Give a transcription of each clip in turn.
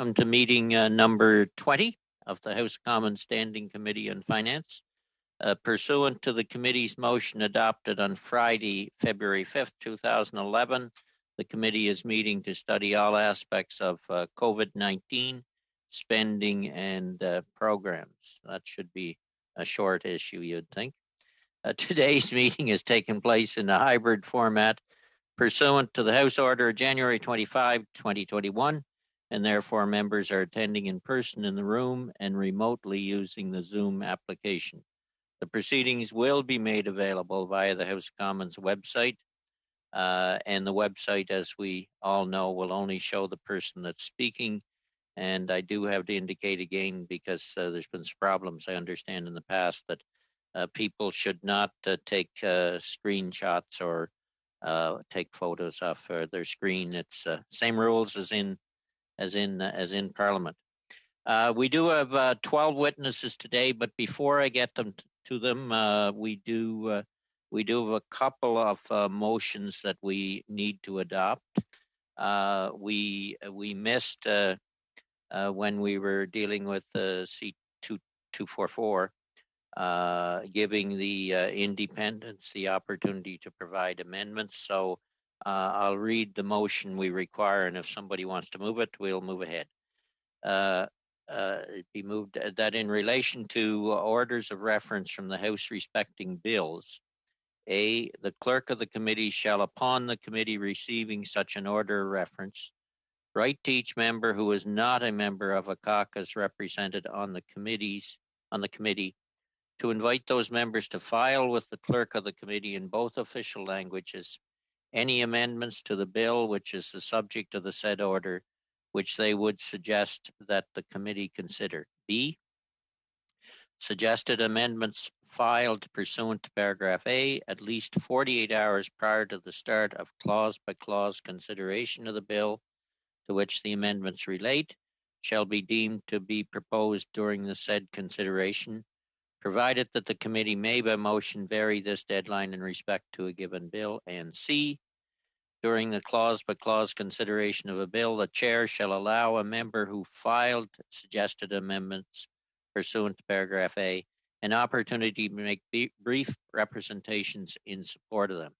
welcome to meeting number 20 of the House of Commons Standing Committee on Finance. Pursuant to the committee's motion adopted on Friday, February 5th, 2011, the committee is meeting to study all aspects of COVID-19 spending and programs. That should be a short issue, you'd think. Today's meeting is taking place in a hybrid format pursuant to the House Order January 25, 2021, and therefore members are attending in person in the room and remotely using the Zoom application. The proceedings will be made available via the House of Commons website, and the website, as we all know, will only show the person that's speaking. And I do have to indicate again, because there's been some problems, I understand, in the past, that people should not take screenshots or take photos off their screen. It's same rules as in Parliament. We do have 12 witnesses today, but before I get to them, we do have a couple of motions that we need to adopt. We missed when we were dealing with C-244. Giving the independents the opportunity to provide amendments. So I'll read the motion we require, and if somebody wants to move it, we'll move ahead. It be moved that in relation to orders of reference from the House respecting bills, A, the clerk of the committee shall, upon the committee receiving such an order of reference, write to each member who is not a member of a caucus represented on the committee to invite those members to file with the clerk of the committee in both official languages any amendments to the bill which is the subject of the said order, which they would suggest that the committee consider. B, suggested amendments filed pursuant to paragraph A at least 48 hours prior to the start of clause-by-clause consideration of the bill to which the amendments relate shall be deemed to be proposed during the said consideration, provided that the committee may by motion vary this deadline in respect to a given bill. And C, during the clause-by-clause consideration of a bill, the chair shall allow a member who filed suggested amendments pursuant to paragraph A an opportunity to make brief representations in support of them.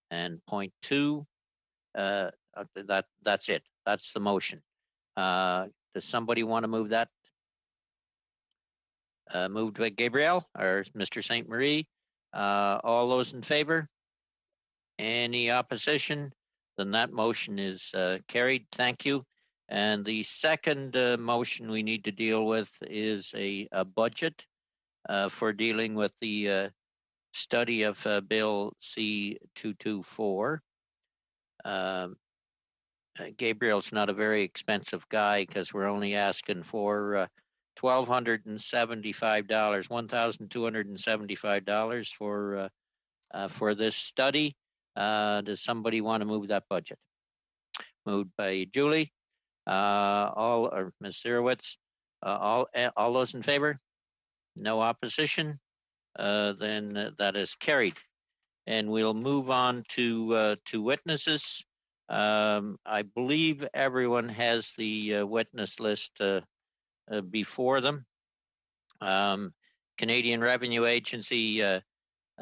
And point 2, that's it. That's the motion. Does somebody want to move that? Moved by Gabriel or Mr. St. Marie. All those in favor? Any opposition? Then that motion is carried. Thank you. And the second motion we need to deal with is a budget for dealing with the study of Bill C-224. Gabriel's not a very expensive guy because we're only asking for $1,275 for this study. Does somebody want to move that budget? Moved by Julie. Or Ms. Zerowitz. All those in favor? No opposition. Then that is carried. And we'll move on to witnesses. I believe everyone has the witness list before them. Canadian Revenue Agency,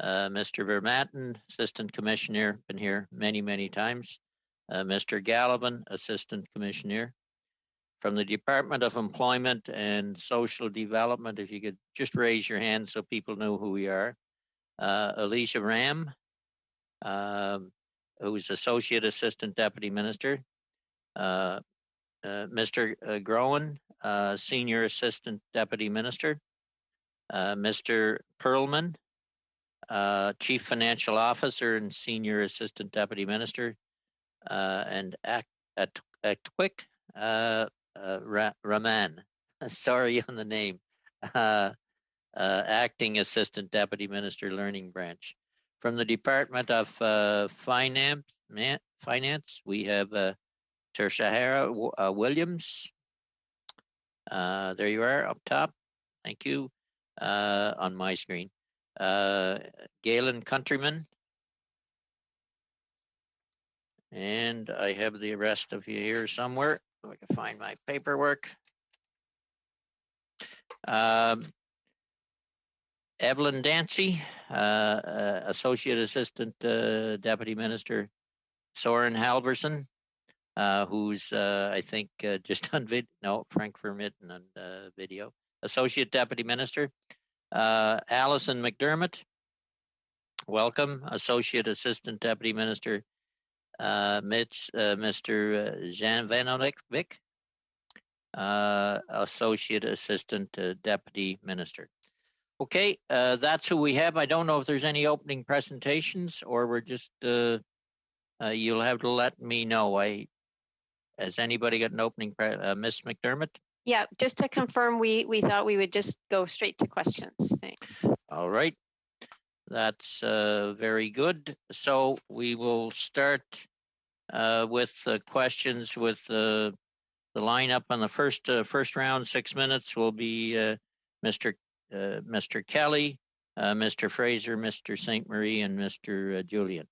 Mr. Vermaten, Assistant Commissioner, been here many, many times. Mr. Gallivan, Assistant Commissioner. From the Department of Employment and Social Development, if you could just raise your hand so people know who we are. Alicia Ram, who's Associate Assistant Deputy Minister. Mr. Groen, Senior Assistant Deputy Minister. Mr. Perlman, Chief Financial Officer and Senior Assistant Deputy Minister. And Atwick Raman, sorry on the name, Acting Assistant Deputy Minister, Learning Branch. From the Department of Finance, we have Tershahara Williams. There you are up top. Thank you. On my screen. Galen Countryman. And I have the rest of you here somewhere. So I can find my paperwork. Evelyn Dancy, Associate Assistant Deputy Minister. Soren Halverson, who's I think just on video. No, Frank Vermitten on video. Associate Deputy Minister. Alison McDermott, welcome. Associate Assistant Deputy Minister. Mr. Jean Vanovic, Associate Assistant Deputy Minister. Okay, that's who we have. I don't know if there's any opening presentations, or we're just, you'll have to let me know. Has anybody got an opening, Ms. McDermott? Yeah, just to confirm, we thought we would just go straight to questions. Thanks. All right, that's very good. So we will start with questions with the lineup on the first round. 6 minutes will be Mr. Kelly, Mr. Fraser, Mr. St. Marie, and Mr. Julian.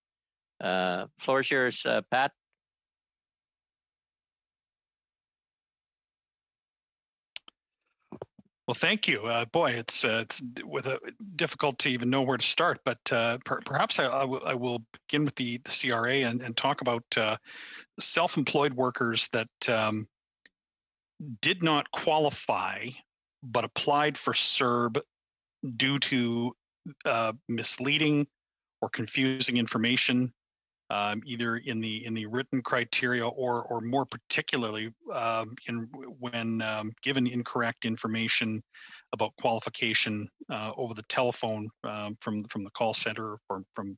Floor is yours, Pat. Well, thank you. Boy, it's with a difficult to even know where to start, but perhaps I will begin with the CRA and talk about self-employed workers that did not qualify but applied for CERB due to misleading or confusing information, either in the written criteria or more particularly when given incorrect information about qualification over the telephone from the call center or from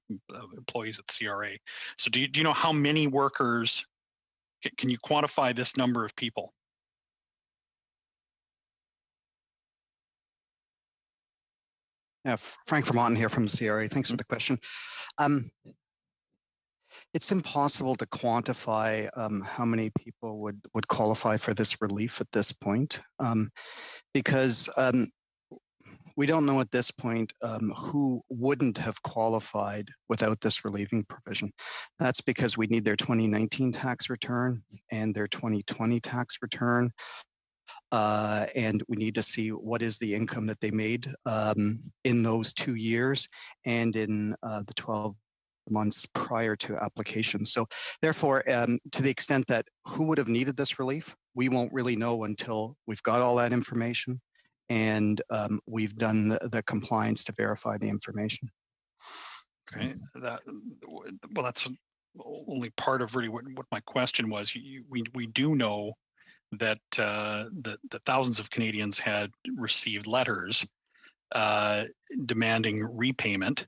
employees at CRA. So do you know how many workers? Can you quantify this number of people? Yeah, Frank Vermont here from CRA. Thanks for the question. It's impossible to quantify how many people would qualify for this relief at this point, because we don't know at this point who wouldn't have qualified without this relieving provision. That's because we need their 2019 tax return and their 2020 tax return. And we need to see what is the income that they made in those 2 years and in the 12 months prior to application. So therefore, to the extent that who would have needed this relief, we won't really know until we've got all that information and we've done the compliance to verify the information. Okay, well, that's only part of really what my question was. We do know that that thousands of Canadians had received letters demanding repayment.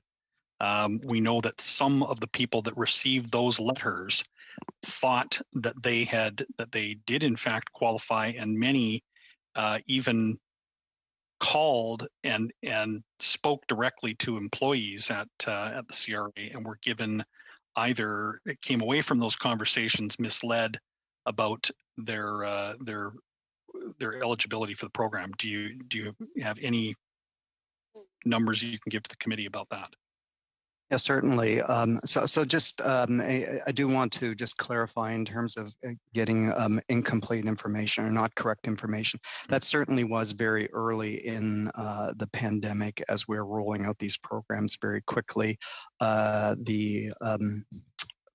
We know that some of the people that received those letters thought that they did in fact qualify, and many even called and spoke directly to employees at the CRA and were given either it came away from those conversations misled about their eligibility for the program. Do you have any numbers you can give to the committee about that? Yeah, certainly. So just I do want to just clarify in terms of getting incomplete information or not correct information. That certainly was very early in the pandemic as we're rolling out these programs very quickly. The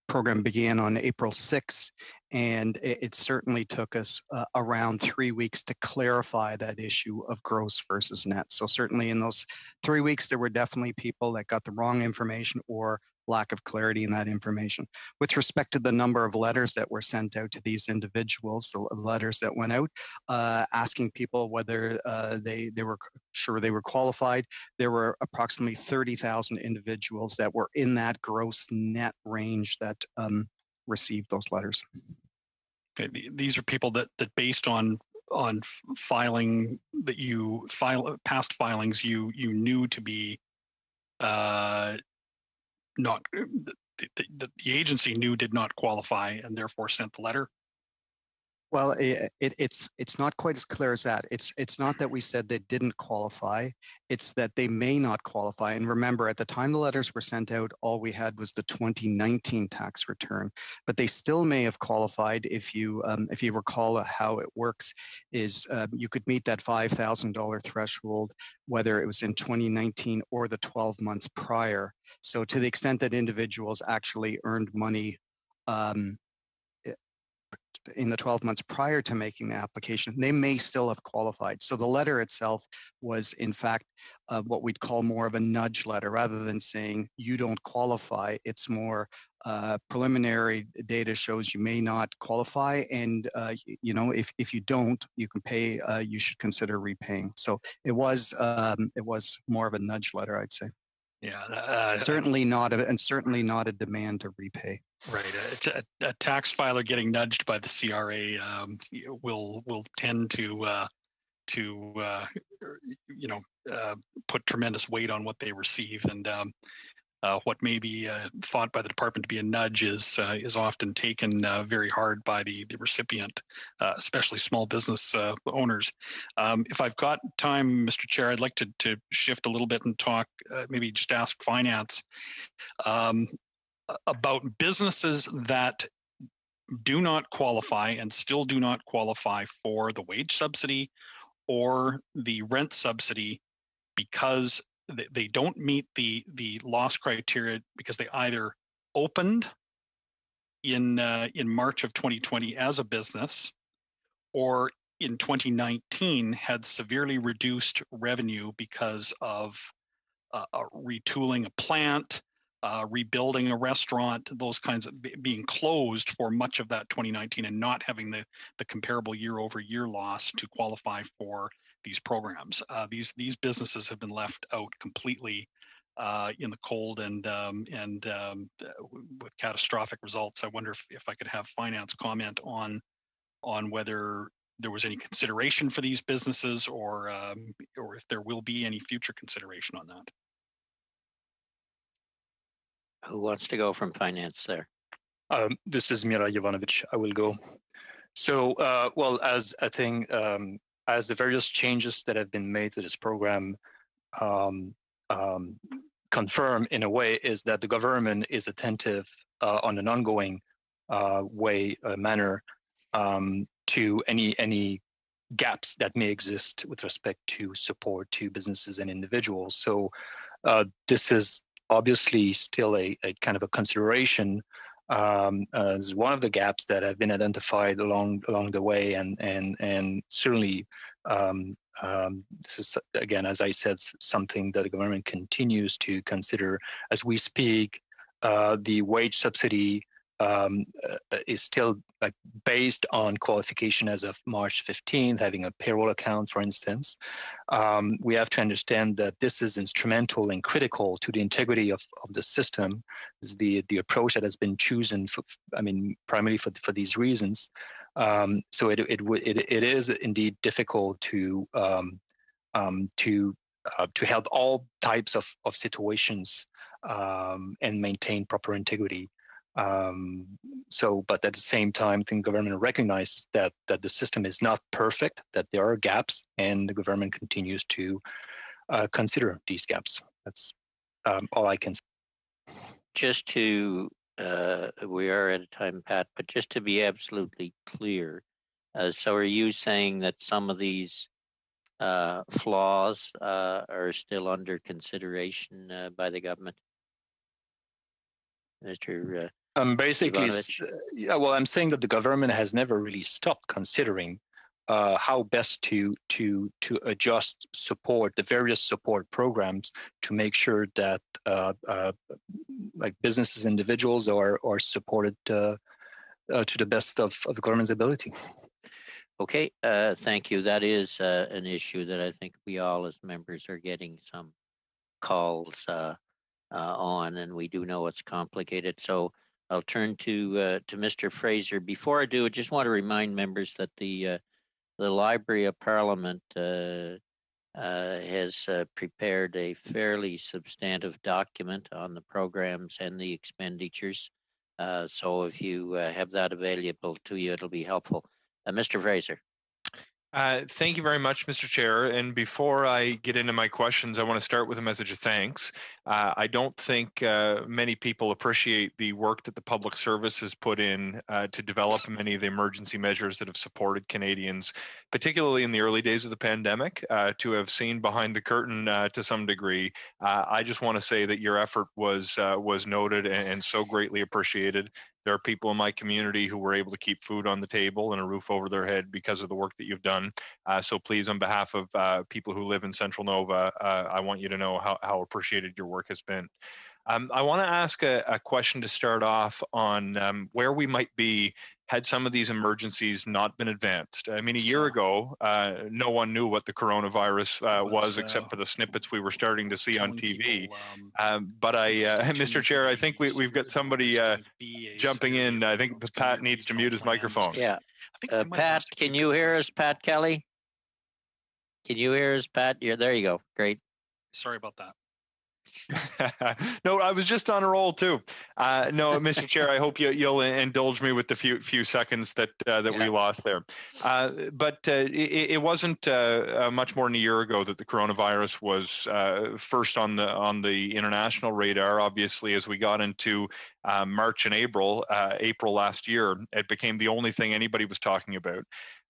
program began on April 6th, and it certainly took us around 3 weeks to clarify that issue of gross versus net. So certainly in those 3 weeks, there were definitely people that got the wrong information or lack of clarity in that information. With respect to the number of letters that were sent out to these individuals, the letters that went out asking people whether they were sure they were qualified, there were approximately 30,000 individuals that were in that gross net range that received those letters. Okay, these are people that based on filing that you past filings you knew to be not the agency knew did not qualify and therefore sent the letter. Well, it's not quite as clear as that. It's not that we said they didn't qualify. It's that they may not qualify. And remember, at the time the letters were sent out, all we had was the 2019 tax return. But they still may have qualified if you recall how it works. Is you could meet that $5,000 threshold whether it was in 2019 or the 12 months prior. So to the extent that individuals actually earned money. In the 12 months prior to making the application, they may still have qualified. So the letter itself was, in fact, what we'd call more of a nudge letter. Rather than saying you don't qualify, it's more preliminary data shows you may not qualify, and if you don't, you can pay. You should consider repaying. So it was more of a nudge letter, I'd say. Yeah, certainly not a demand to repay. Right, a tax filer getting nudged by the CRA will tend to put tremendous weight on what they receive, and what may be thought by the department to be a nudge is often taken very hard by the recipient, especially small business owners. If I've got time, Mr. Chair, I'd like to shift a little bit and talk, maybe just ask finance about businesses that do not qualify and still do not qualify for the wage subsidy or the rent subsidy because they don't meet the loss criteria because they either opened in March of 2020 as a business, or in 2019 had severely reduced revenue because of retooling a plant, rebuilding a restaurant, those kinds of being closed for much of that 2019 and not having the comparable year-over-year loss to qualify for these programs. These businesses have been left out completely in the cold and with catastrophic results. I wonder if I could have finance comment on whether there was any consideration for these businesses, or if there will be any future consideration on that. Who wants to go from finance there? This is Mira Jovanovic. I will go. So, well, as I think, as the various changes that have been made to this program confirm in a way, is that the government is attentive on an ongoing manner to any gaps that may exist with respect to support to businesses and individuals. So this is obviously still a kind of a consideration as one of the gaps that have been identified along the way, and certainly this is, again, as I said, something that the government continues to consider as we speak. The wage subsidy is still based on qualification as of March 15th, having a payroll account, for instance. We have to understand that this is instrumental and critical to the integrity of the system. This is the approach that has been chosen primarily for these reasons. So it is indeed difficult to help all types of situations and maintain proper integrity. But at the same time, I think government recognizes that the system is not perfect, that there are gaps, and the government continues to consider these gaps. That's all I can say. Just to, we are at a time, Pat, but just to be absolutely clear, so are you saying that some of these flaws are still under consideration by the government? Mr. Basically, well, I'm saying that the government has never really stopped considering how best to adjust support, the various support programs, to make sure that businesses, individuals are supported to the best of the government's ability. Okay, thank you. That is an issue that I think we all as members are getting some calls on, and we do know it's complicated. So I'll turn to Mr. Fraser. Before I do, I just want to remind members that the Library of Parliament has prepared a fairly substantive document on the programs and the expenditures. So if you have that available to you, it'll be helpful. Mr. Fraser. Thank you very much, Mr. Chair. And before I get into my questions, I want to start with a message of thanks. I don't think many people appreciate the work that the public service has put in to develop many of the emergency measures that have supported Canadians, particularly in the early days of the pandemic, to have seen behind the curtain to some degree. I just want to say that your effort was noted and so greatly appreciated. There are people in my community who were able to keep food on the table and a roof over their head because of the work that you've done. So please, on behalf of people who live in Central Nova, I want you to know how appreciated your work has been. I want to ask a question to start off on where we might be had some of these emergencies not been advanced. I mean, a year ago, no one knew what the coronavirus was, except for the snippets we were starting to see on TV. But Mr. Chair, I think we've got somebody jumping in. I think Pat needs to mute his microphone. Yeah. Pat, can you hear us, Pat Kelly? Can you hear us, Pat? There you go. Great. Sorry about that. No, I was just on a roll too. No, Mr. Chair, I hope you'll indulge me with the few seconds that we lost there. But it wasn't much more than a year ago that the coronavirus was first on the international radar. Obviously, as we got into March and April last year, it became the only thing anybody was talking about.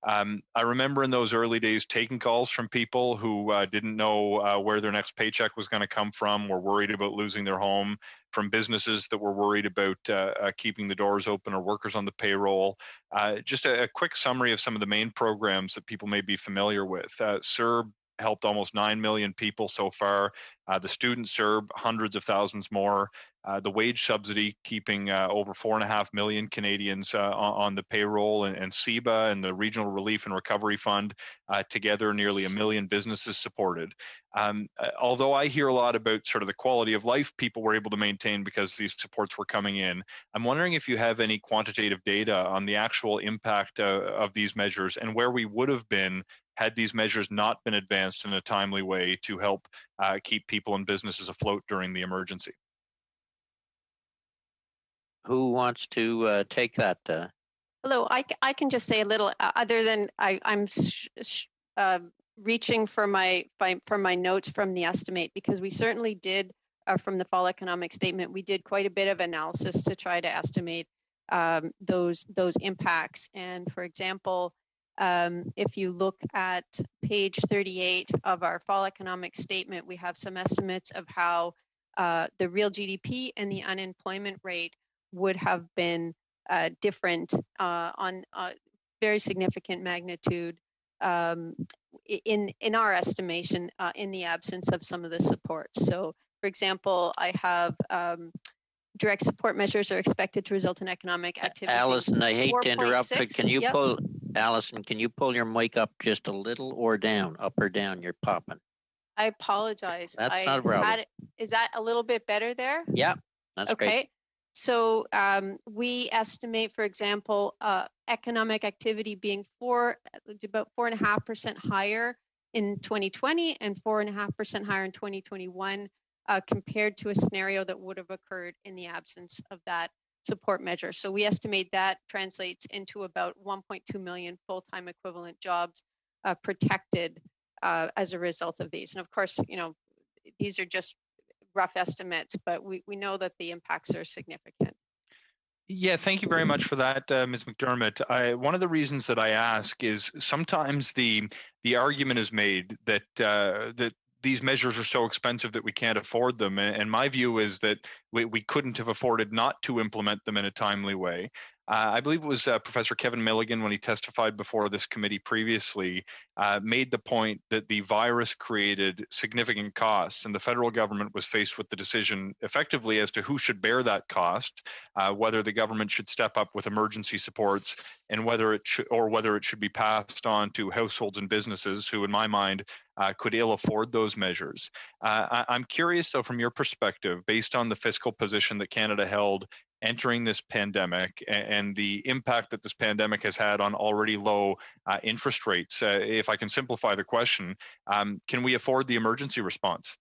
I remember in those early days taking calls from people who didn't know where their next paycheck was going to come from, were worried about losing their home, from businesses that were worried about keeping the doors open or workers on the payroll. Just a quick summary of some of the main programs that people may be familiar with. CERB helped almost 9 million people so far. The student CERB, hundreds of thousands more. The wage subsidy, keeping over 4.5 million Canadians on the payroll, and CEBA and the Regional Relief and Recovery Fund, together nearly 1 million businesses supported. Although I hear a lot about sort of the quality of life people were able to maintain because these supports were coming in, I'm wondering if you have any quantitative data on the actual impact of these measures and where we would have been had these measures not been advanced in a timely way to help keep people and businesses afloat during the emergency. Who wants to take that? Hello, I can just say a little, other than I'm reaching for my notes from the estimate, because we certainly did, from the fall economic statement, we did quite a bit of analysis to try to estimate those impacts. And for example, if you look at page 38 of our fall economic statement, we have some estimates of how the real GDP and the unemployment rate would have been different on very significant magnitude in our estimation in the absence of some of the support. So, for example, I have direct support measures are expected to result in economic activity. Allison, I hate to interrupt, but can you pull, Allison, can you pull your mic up just a little or down, up or down? You're popping. I apologize. That's not a problem. Is that a little bit better there? Yeah, that's okay. Great. So we estimate, for example, economic activity being about 4.5% higher in 2020 and 4.5% higher in 2021 compared to a scenario that would have occurred in the absence of that support measure. So we estimate that translates into about 1.2 million full-time equivalent jobs protected as a result of these. And of course, you know, these are just rough estimates, but we know that the impacts are significant. Yeah, thank you very much for that, Ms. McDermott. One of the reasons that I ask is sometimes the argument is made that that these measures are so expensive that we can't afford them. And my view is that we couldn't have afforded not to implement them in a timely way. I believe it was Professor Kevin Milligan, when he testified before this committee previously, made the point that the virus created significant costs, and the federal government was faced with the decision effectively as to who should bear that cost, whether the government should step up with emergency supports, and whether it should be passed on to households and businesses who, in my mind, could ill afford those measures. I'm curious, though, from your perspective, based on the fiscal position that Canada held entering this pandemic and the impact that this pandemic has had on already low interest rates, if I can simplify the question, can we afford the emergency response?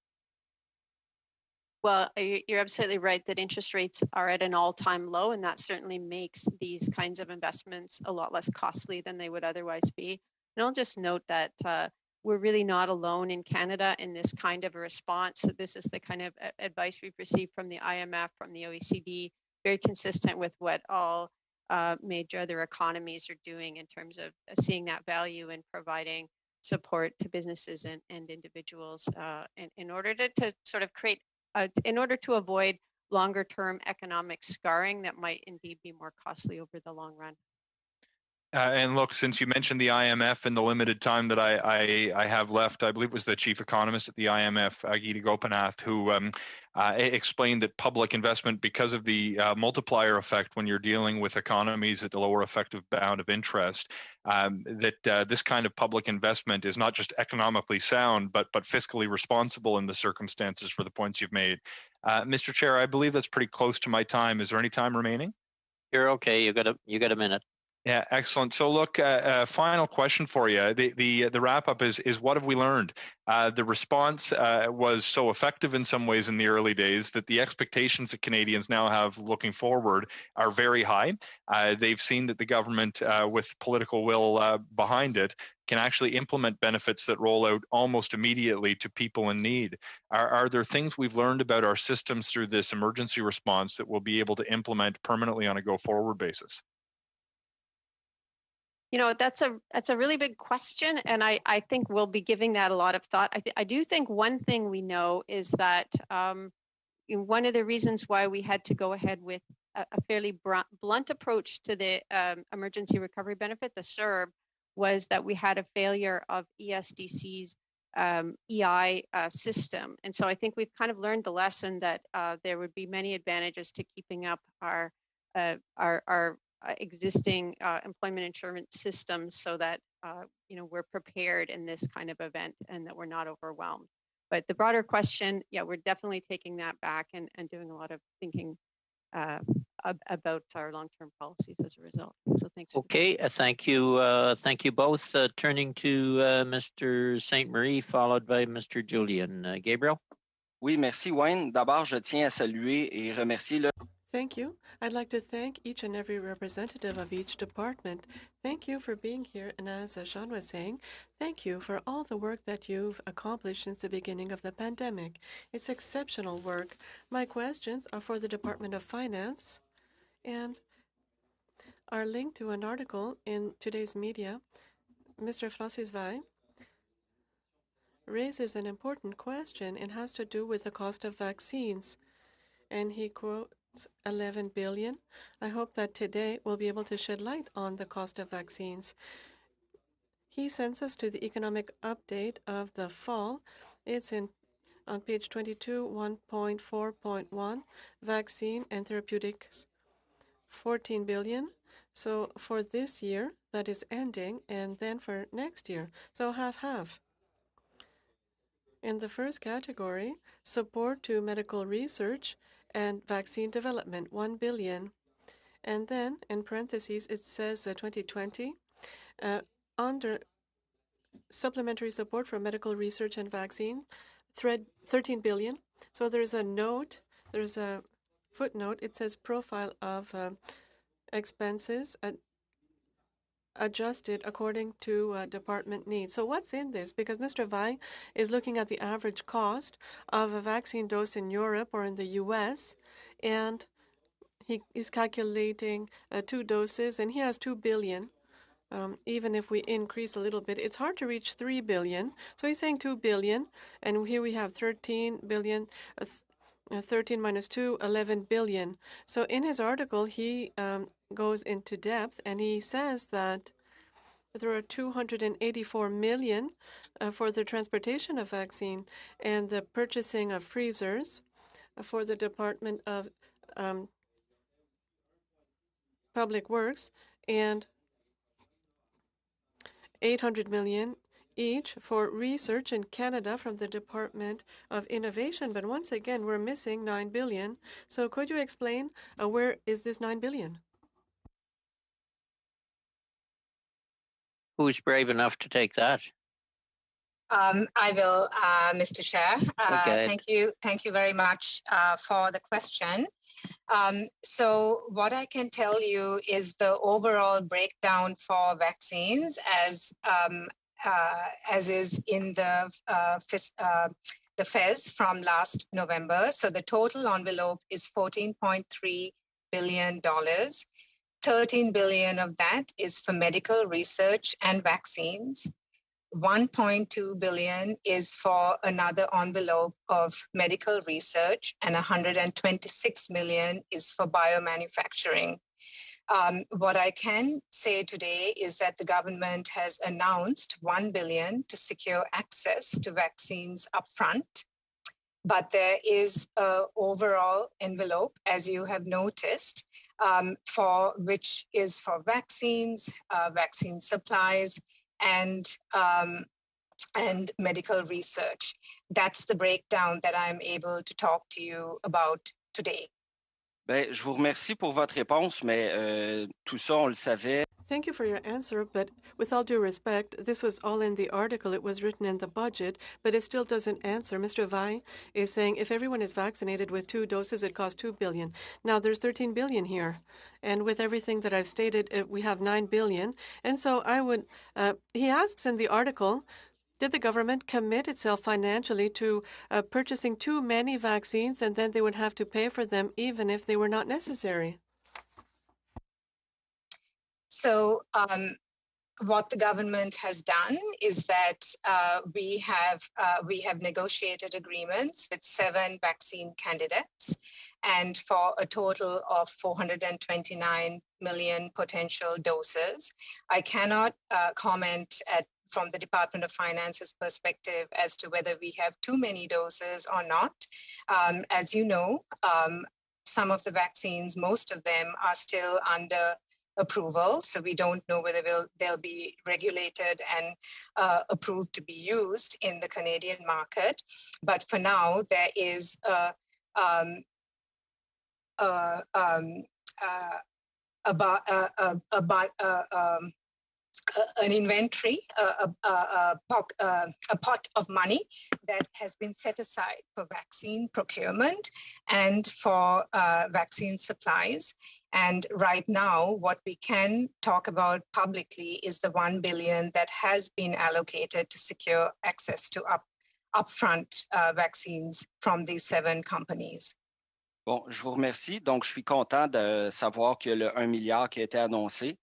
Well, you're absolutely right that interest rates are at an all-time low, and that certainly makes these kinds of investments a lot less costly than they would otherwise be. And I'll just note that we're really not alone in Canada in this kind of a response. So this is the kind of advice we've received from the IMF, from the OECD, very consistent with what all major other economies are doing in terms of seeing that value in providing support to businesses and individuals in order to sort of create in order to avoid longer term economic scarring that might indeed be more costly over the long run. And look, since you mentioned the IMF and the limited time that I have left, I believe it was the chief economist at the IMF, Geeta Gopinath, who explained that public investment, because of the multiplier effect when you're dealing with economies at the lower effective bound of interest, that this kind of public investment is not just economically sound, but fiscally responsible in the circumstances for the points you've made. Mr. Chair, I believe that's pretty close to my time. Is there any time remaining? You're okay. You got a minute. Yeah, excellent. So look, final question for you. The wrap up is what have we learned? The response was so effective in some ways in the early days that the expectations that Canadians now have looking forward are very high. They've seen that the government, with political will behind it, can actually implement benefits that roll out almost immediately to people in need. Are there things we've learned about our systems through this emergency response that we'll be able to implement permanently on a go-forward basis? You know, that's a really big question, and I think we'll be giving that a lot of thought. I do think one thing we know is that one of the reasons why we had to go ahead with a fairly blunt approach to the emergency recovery benefit, the CERB, was that we had a failure of ESDC's EI system. And so I think we've kind of learned the lesson that there would be many advantages to keeping up our existing employment insurance systems so that we're prepared in this kind of event and that we're not overwhelmed. But the broader question, yeah, we're definitely taking that back and doing a lot of thinking about our long-term policies as a result. So thanks. Okay, thank you. Thank you both. Turning to Mr. Saint Marie, followed by Mr. Julian. Gabriel? Oui, merci Wayne. D'abord, je tiens à saluer et remercier le... Thank you. I'd like to thank each and every representative of each department. Thank you for being here. And as Sean was saying, thank you for all the work that you've accomplished since the beginning of the pandemic. It's exceptional work. My questions are for the Department of Finance and are linked to an article in today's media. Mr. Francis Vaille raises an important question and has to do with the cost of vaccines. And he quotes 11 billion. I hope that today we'll be able to shed light on the cost of vaccines. He sends us to the economic update of the fall. It's on page 22, 1.4.1, vaccine and therapeutics, 14 billion. So for this year, that is ending, and then for next year, so half-half. In the first category, support to medical research and vaccine development, 1 billion. And then, in parentheses, it says 2020, under supplementary support for medical research and vaccine, 13 billion. So there's a note, there's a footnote, it says profile of expenses adjusted according to department needs. So what's in this? Because Mr. Vaille is looking at the average cost of a vaccine dose in Europe or in the US, and he is calculating 2 doses, and he has 2 billion. Even if we increase a little bit, it's hard to reach 3 billion. So he's saying 2 billion, and here we have 13 billion, 13 minus 2, 11 billion. So in his article, he goes into depth, and he says that there are 284 million for the transportation of vaccine and the purchasing of freezers for the Department of Public Works, and 800 million each for research in Canada from the Department of Innovation. But once again, we're missing 9 billion. So could you explain where is this 9 billion? Who's brave enough to take that? I will, Mr. Chair. Okay. Thank you very much for the question. So what I can tell you is the overall breakdown for vaccines as is in the FES from last November. So the total envelope is $14.3 billion. 13 billion of that is for medical research and vaccines. 1.2 billion is for another envelope of medical research, and 126 million is for biomanufacturing. What I can say today is that the government has announced 1 billion to secure access to vaccines upfront. But there is an overall envelope, as you have noticed, for which is for vaccines, vaccine supplies, and medical research. That's the breakdown that I'm able to talk to you about today. Ben, je vous remercie pour votre réponse, mais tout ça, on le savait. Thank you for your answer, but with all due respect, this was all in the article. It was written in the budget, but it still doesn't answer. Mr. Vai is saying if everyone is vaccinated with 2 doses, it costs $2 billion. Now, there's 13 billion here. And with everything that I've stated, we have 9 billion. And so I would, he asks in the article, did the government commit itself financially to purchasing too many vaccines, and then they would have to pay for them even if they were not necessary? So what the government has done is that we have negotiated agreements with 7 vaccine candidates, and for a total of 429 million potential doses. I cannot comment from the Department of Finance's perspective as to whether we have too many doses or not. As you know, some of the vaccines, most of them are still under approval, so we don't know whether they'll be regulated and approved to be used in the Canadian market. But for now, there is an inventory, a pot of money that has been set aside for vaccine procurement and for vaccine supplies. And right now, what we can talk about publicly is the 1 billion that has been allocated to secure access to upfront vaccines from these 7 companies. Bon, je vous remercie. Donc, je suis content de savoir qu'il y a le 1 milliard qui a été annoncé.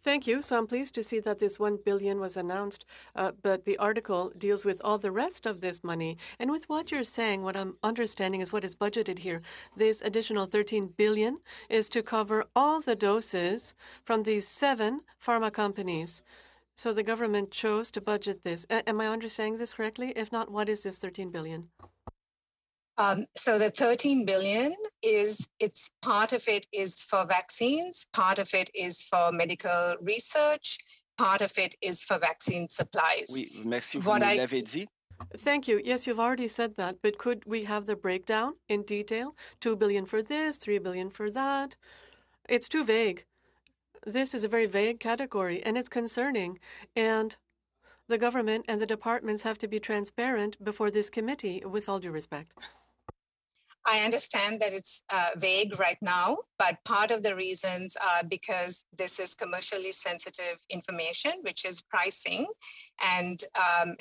Thank you. So I'm pleased to see that this 1 billion was announced, but the article deals with all the rest of this money. And with what you're saying, what I'm understanding is what is budgeted here. This additional 13 billion is to cover all the doses from these 7 pharma companies. So the government chose to budget this. Am I understanding this correctly? If not, what is this 13 billion? So the 13 billion it's part of it is for vaccines, part of it is for medical research, part of it is for vaccine supplies. Oui, merci, vous me l'avez dit. Thank you. Yes, you've already said that, but could we have the breakdown in detail? 2 billion for this, 3 billion for that. It's too vague. This is a very vague category, and it's concerning. And the government and the departments have to be transparent before this committee, with all due respect. I understand that it's vague right now, but part of the reasons are because this is commercially sensitive information, which is pricing, and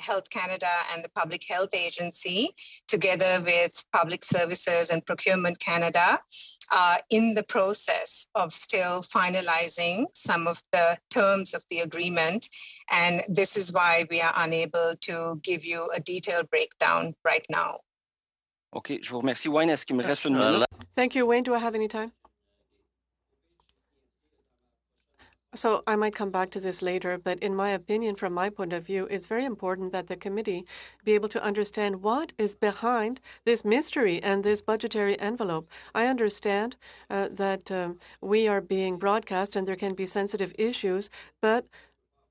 Health Canada and the Public Health Agency, together with Public Services and Procurement Canada, are in the process of still finalizing some of the terms of the agreement. And this is why we are unable to give you a detailed breakdown right now. OK, je vous remercie. Wayne, est-ce qu'il me reste une minute? Thank you. Wayne, do I have any time? So I might come back to this later, but in my opinion, from my point of view, it's very important that the committee be able to understand what is behind this mystery and this budgetary envelope. I understand that we are being broadcast and there can be sensitive issues, but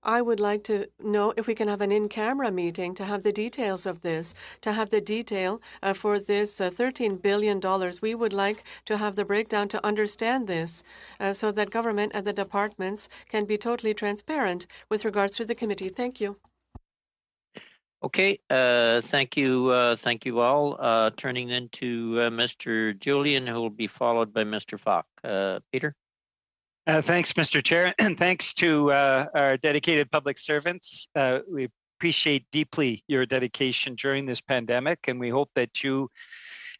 I would like to know if we can have an in-camera meeting to have the details of this, to have the detail for this $13 billion. We would like to have the breakdown to understand this so that government and the departments can be totally transparent with regards to the committee. Thank you. Okay, thank you all. Turning then to Mr. Julian, who will be followed by Mr. Falk. Peter? Thanks, Mr. Chair, and thanks to our dedicated public servants. We appreciate deeply your dedication during this pandemic, and we hope that you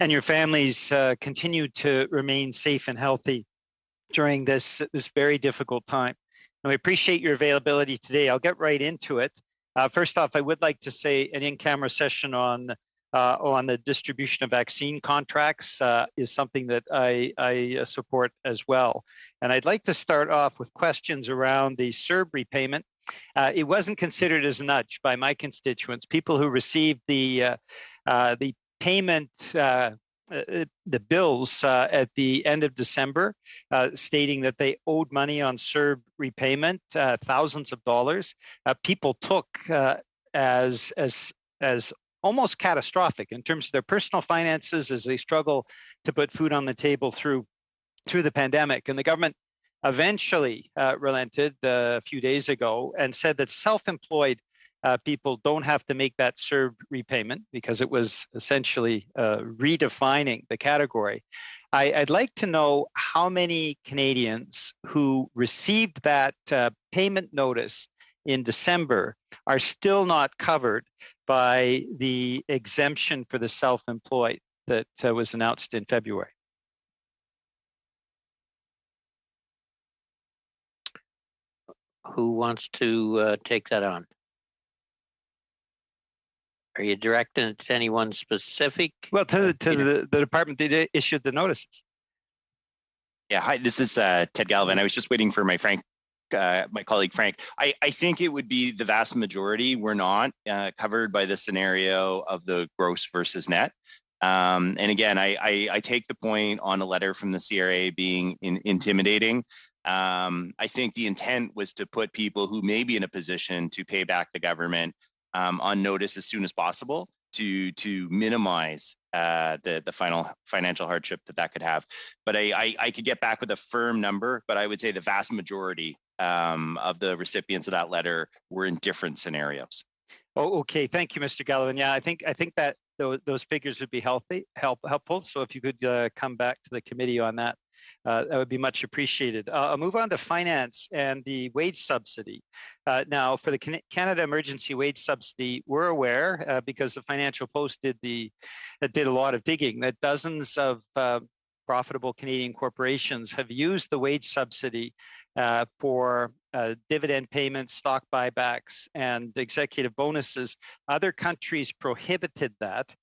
and your families continue to remain safe and healthy during this very difficult time. And we appreciate your availability today. I'll get right into it. First off, I would like to say an in-camera session on the distribution of vaccine contracts is something that I support as well. And I'd like to start off with questions around the CERB repayment. It wasn't considered as a nudge by my constituents. People who received the payment, the bills at the end of December, stating that they owed money on CERB repayment, thousands of dollars. People took as almost catastrophic in terms of their personal finances as they struggle to put food on the table through the pandemic. And the government eventually relented a few days ago and said that self-employed people don't have to make that CERB repayment because it was essentially redefining the category. I'd like to know how many Canadians who received that payment notice in December are still not covered by the exemption for the self-employed that was announced in February. Who wants to take that on? Are you directing it to anyone specific? Well, to the department that issued the notices. Yeah, hi, this is Ted Galvin. I was just waiting for my colleague Frank. I think it would be the vast majority were not covered by the scenario of the gross versus net. And again, I take the point on a letter from the CRA being intimidating. I think the intent was to put people who may be in a position to pay back the government on notice as soon as possible to minimize the final financial hardship that could have. But I could get back with a firm number, but I would say the vast majority of the recipients of that letter were in different scenarios. Oh, okay. Thank you, Mr. Gallivan. Yeah, I think that those figures would be helpful. So if you could come back to the committee on that, that would be much appreciated. I'll move on to finance and the wage subsidy. Now, for the Canada Emergency Wage Subsidy, we're aware because the Financial Post did a lot of digging that dozens of profitable Canadian corporations have used the wage subsidy for dividend payments, stock buybacks, and executive bonuses. Other countries prohibited that.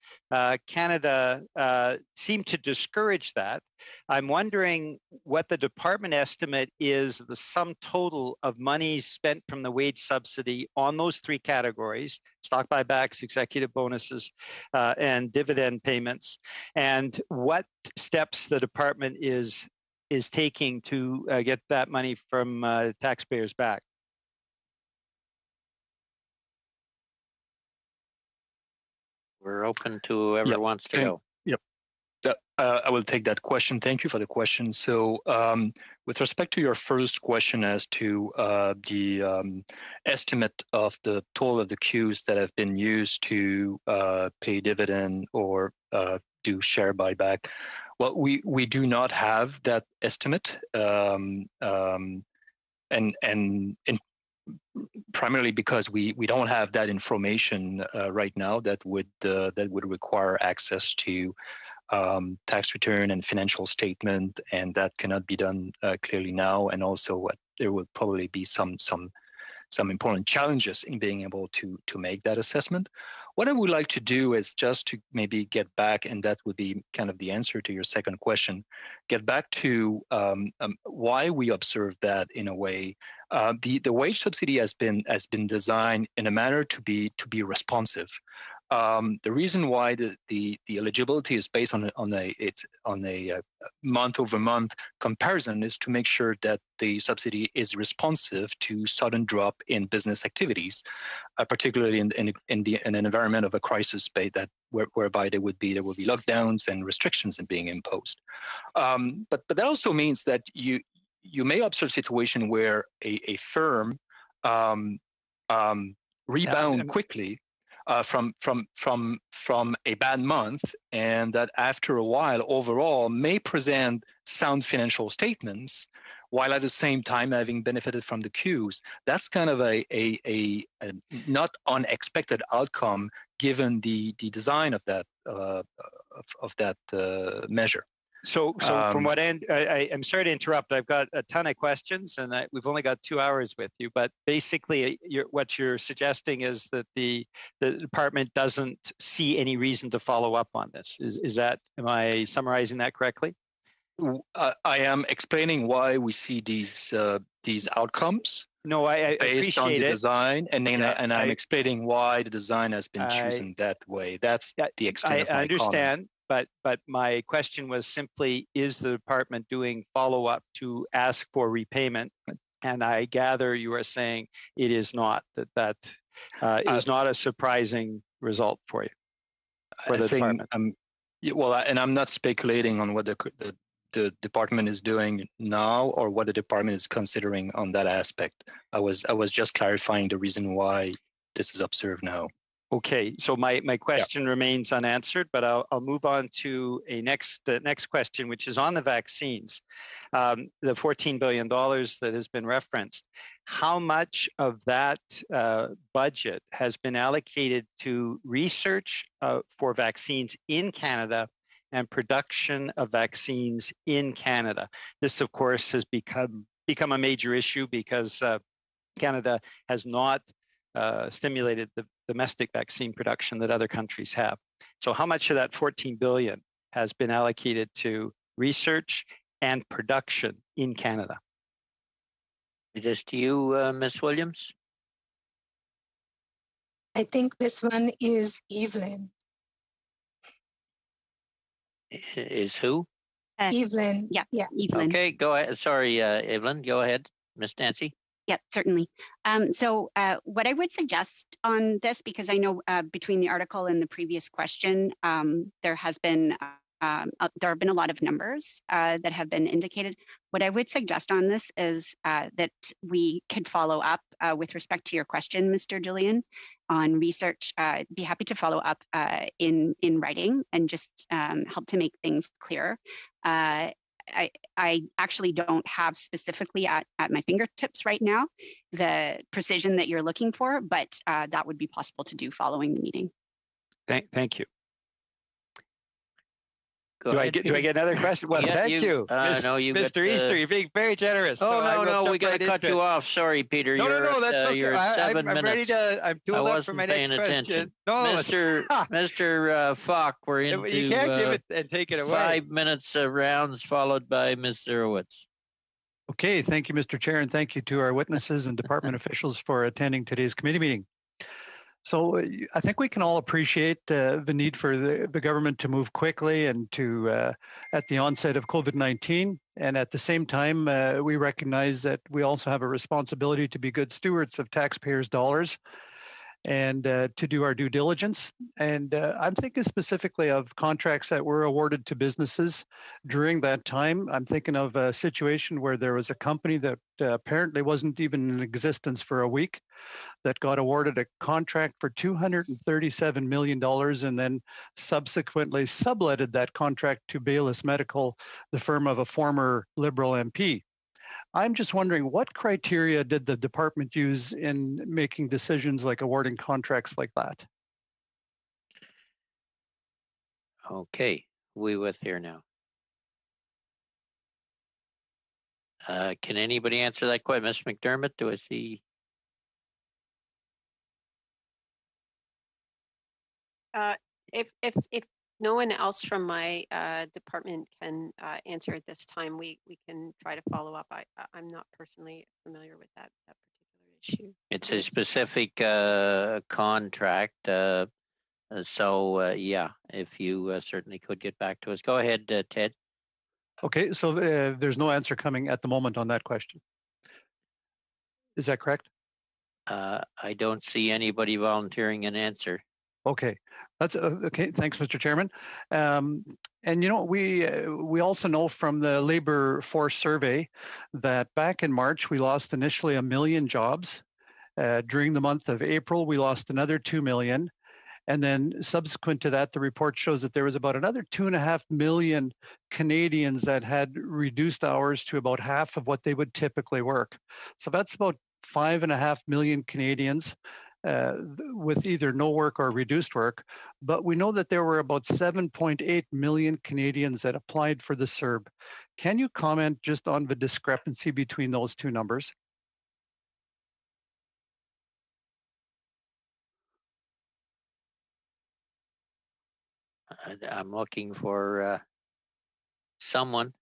Canada seemed to discourage that. I'm wondering what the department estimate is the sum total of monies spent from the wage subsidy on those three categories: stock buybacks, executive bonuses, and dividend payments, and what steps the department is taking to get that money from taxpayers back. We're open to whoever wants to go. Yep. I will take that question. Thank you for the question. So with respect to your first question as to the estimate of the total of the queues that have been used to pay dividend or do share buyback, well, we do not have that estimate, and primarily because we don't have that information right now that would require access to tax return and financial statement, and that cannot be done clearly now. And also, there will probably be some important challenges in being able to make that assessment. What I would like to do is just to maybe get back, and that would be kind of the answer to your second question, get back to why we observe that in a way. The wage subsidy has been designed in a manner to be responsive. The reason why the eligibility is based on a month-over-month comparison is to make sure that the subsidy is responsive to sudden drop in business activities, particularly in an environment of a crisis whereby there will be lockdowns and restrictions being imposed. But that also means that you may observe a situation where a firm rebound quickly. from a bad month, and that after a while overall may present sound financial statements while at the same time having benefited from the Qs. That's kind of a not unexpected outcome given the design of that measure. So from what end, I'm sorry to interrupt. I've got a ton of questions, and we've only got 2 hours with you. But basically, what you're suggesting is that the department doesn't see any reason to follow up on this. Is that? Am I summarizing that correctly? I am explaining why we see these outcomes. No, I based on the design, and then Yeah, I'm explaining why the design has been chosen that way. That's the extent of my I understand. comment. But my question was simply, is the department doing follow-up to ask for repayment? And I gather you are saying it is not, that is not a surprising result for you, for the department. Well, and I'm not speculating on what the department is doing now or what the department is considering on that aspect. I was just clarifying the reason why this is observed now. Okay, so my question remains unanswered, but I'll move on to a next question, which is on the vaccines. The $14 billion that has been referenced. How much of that budget has been allocated to research for vaccines in Canada and production of vaccines in Canada? This, of course, has become a major issue because Canada has not stimulated the domestic vaccine production that other countries have. So how much of that 14 billion has been allocated to research and production in Canada? It is to you, Ms. Williams. I think this one is Evelyn. Is who? Evelyn. Yeah, Evelyn. Okay, go ahead. Sorry, Evelyn, go ahead. Miss Nancy. Yeah, certainly. So what I would suggest on this, because I know between the article and the previous question, there have been a lot of numbers that have been indicated. What I would suggest on this is that we could follow up with respect to your question, Mr. Julian, on research. I'd be happy to follow up in writing and just help to make things clear. I actually don't have specifically at my fingertips right now the precision that you're looking for, but that would be possible to do following the meeting. Thank you. Go do ahead, I get another question? Well, Yeah, thank you. No, you Mr. Easter, you're being very generous. Oh, so no, we got to cut you off. Sorry, Peter. No, that's okay. You're at 7 minutes. I'm ready to, I'm doing that for my next question. No, Mr. Falk, we're into you can't give it and take it away. 5 minutes rounds followed by Ms. Zerowitz. Okay, thank you, Mr. Chair, and thank you to our witnesses and department officials for attending today's committee meeting. So I think we can all appreciate the need for the government to move quickly and to at the onset of COVID-19. And at the same time, we recognize that we also have a responsibility to be good stewards of taxpayers' dollars and to do our due diligence. And I'm thinking specifically of contracts that were awarded to businesses during that time. I'm thinking of a situation where there was a company that apparently wasn't even in existence for a week that got awarded a contract for $237 million and then subsequently subletted that contract to Baylis Medical, the firm of a former Liberal MP. I'm just wondering, what criteria did the department use in making decisions like awarding contracts like that? Okay, we with here now. Can anybody answer that question? Ms. McDermott, do I see? If no one else from my department can answer at this time, we can try to follow up. I'm not personally familiar with that particular issue. It's a specific contract. So yeah, if you certainly could get back to us. Go ahead, Ted. Okay, so there's no answer coming at the moment on that question. Is that correct? I don't see anybody volunteering an answer. Okay, that's okay. Thanks, Mr. Chairman. And you know, we also know from the labor force survey that back in March we lost initially 1 million jobs. During the month of April, we lost another 2 million, And then subsequent to that, the report shows that there was about another 2.5 million Canadians that had reduced hours to about half of what they would typically work. So that's about 5.5 million Canadians with either no work or reduced work. But we know that there were about 7.8 million Canadians that applied for the CERB. Can you comment just on the discrepancy between those two numbers? I'm looking for someone.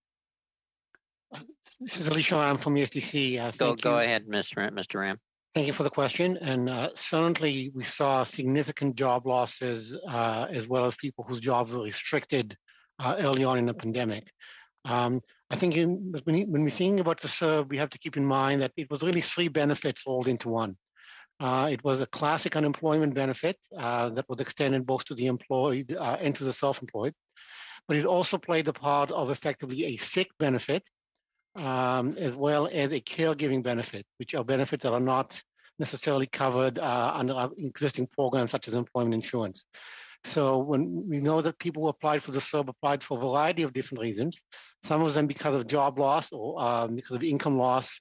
This is Alicia Ram from ESDC. Go ahead, Mr. Ram. Thank you for the question. And certainly we saw significant job losses as well as people whose jobs were restricted early on in the pandemic. I think when we're thinking about the CERB, we have to keep in mind that it was really three benefits rolled into one. It was a classic unemployment benefit that was extended both to the employed and to the self-employed. But it also played the part of effectively a sick benefit as well as a caregiving benefit, which are benefits that are not necessarily covered under existing programs such as employment insurance. So when we know that people who applied for the CERB applied for a variety of different reasons, some of them because of job loss or because of income loss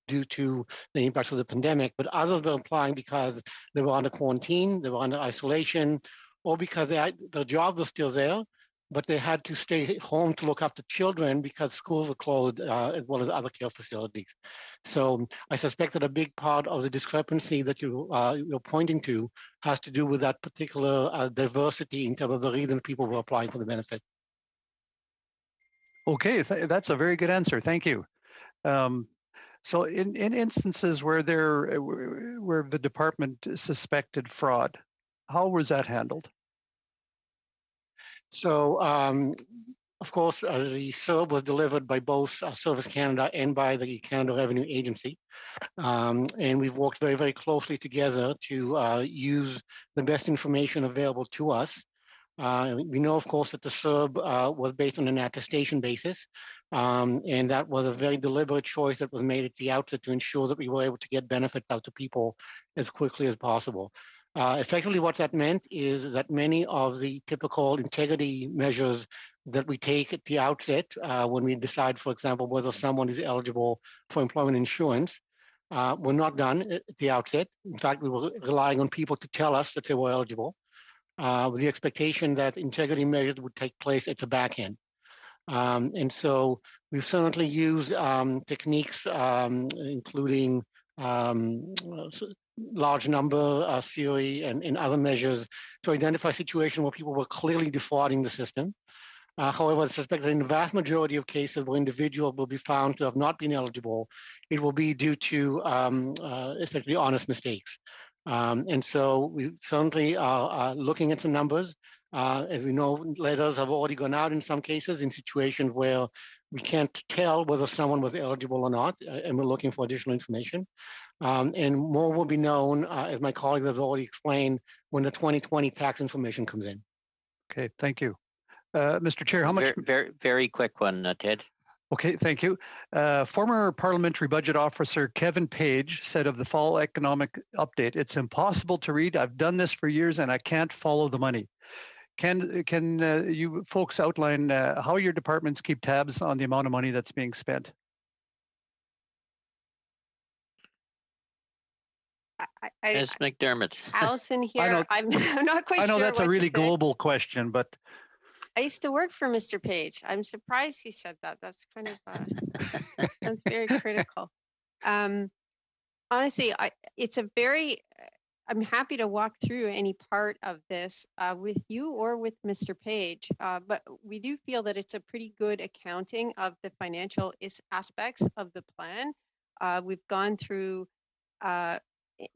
due to the impact of the pandemic, but others were applying because they were under quarantine, they were under isolation, or because their job was still there, but they had to stay home to look after children because schools were closed as well as other care facilities. So I suspect that a big part of the discrepancy that you're pointing to has to do with that particular diversity in terms of the reasons people were applying for the benefit. Okay, that's a very good answer. Thank you. So in instances where where the department suspected fraud, how was that handled? So, of course, the CERB was delivered by both Service Canada and by the Canada Revenue Agency. And we've worked very, very closely together to use the best information available to us. We know, of course, that the CERB was based on an attestation basis. And that was a very deliberate choice that was made at the outset to ensure that we were able to get benefits out to people as quickly as possible. Effectively, what that meant is that many of the typical integrity measures that we take at the outset when we decide, for example, whether someone is eligible for employment insurance were not done at the outset. In fact, we were relying on people to tell us that they were eligible with the expectation that integrity measures would take place at the back end. And so we've certainly used techniques including large number theory and other measures to identify situations where people were clearly defrauding the system. However, I suspect that in the vast majority of cases where individuals will be found to have not been eligible, it will be due to essentially honest mistakes. And so we certainly are looking at the numbers. As we know, letters have already gone out in some cases in situations where we can't tell whether someone was eligible or not, and we're looking for additional information. And more will be known, as my colleague has already explained, when the 2020 tax information comes in. Okay, thank you. Mr. Chair, how much? Very quick one, Ted. Okay, thank you. Former Parliamentary Budget Officer Kevin Page said of the fall economic update, "It's impossible to read. I've done this for years and I can't follow the money." Can you folks outline how your departments keep tabs on the amount of money that's being spent? Ms. McDermott. Allison here. I'm not quite sure. I know that's a really global question, but I used to work for Mr. Page. I'm surprised he said that. That's kind of that's very critical. Honestly, I'm happy to walk through any part of this with you or with Mr. Page, but we do feel that it's a pretty good accounting of the financial aspects of the plan. We've gone through,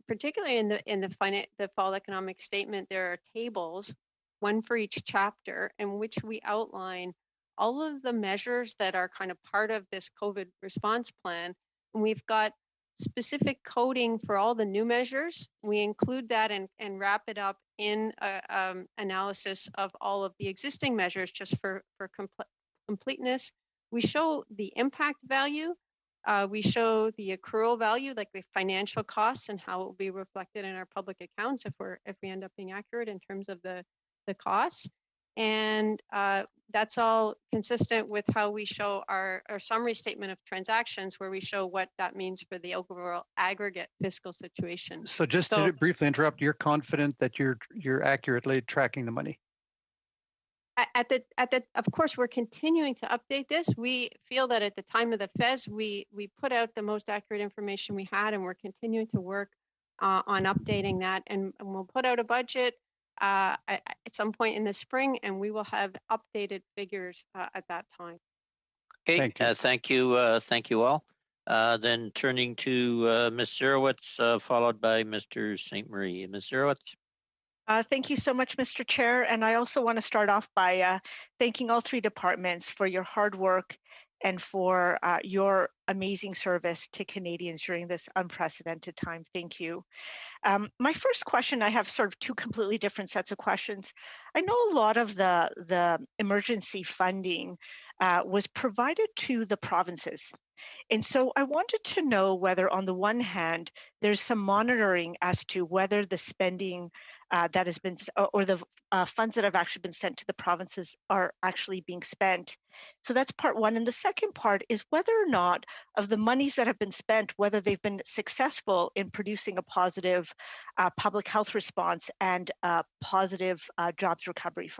particularly in the fall economic statement, there are tables, one for each chapter, in which we outline all of the measures that are kind of part of this COVID response plan. And we've got specific coding for all the new measures. We include that and wrap it up in analysis of all of the existing measures just for completeness. We show the impact value We show the accrual value, like the financial costs and how it will be reflected in our public accounts if we end up being accurate in terms of the costs. And that's all consistent with how we show our summary statement of transactions, where we show what that means for the overall aggregate fiscal situation. So just to briefly interrupt, you're confident that you're accurately tracking the money? Of course, we're continuing to update this. We feel that at the time of the FES, we put out the most accurate information we had, and we're continuing to work on updating that. And we'll put out a budget at some point in the spring, and we will have updated figures at that time. Okay, thank you all. Then turning to Ms. Zerowitz, followed by Mr. St. Marie. Ms. Zerowitz. Thank you so much, Mr. Chair. And I also want to start off by thanking all three departments for your hard work and for your amazing service to Canadians during this unprecedented time. Thank you. My first question, I have sort of two completely different sets of questions. I know a lot of the emergency funding was provided to the provinces. And so I wanted to know whether, on the one hand, there's some monitoring as to whether the spending that has been, or the funds that have actually been sent to the provinces are actually being spent. So that's part one. And the second part is whether or not of the monies that have been spent, whether they've been successful in producing a positive public health response and a positive jobs recovery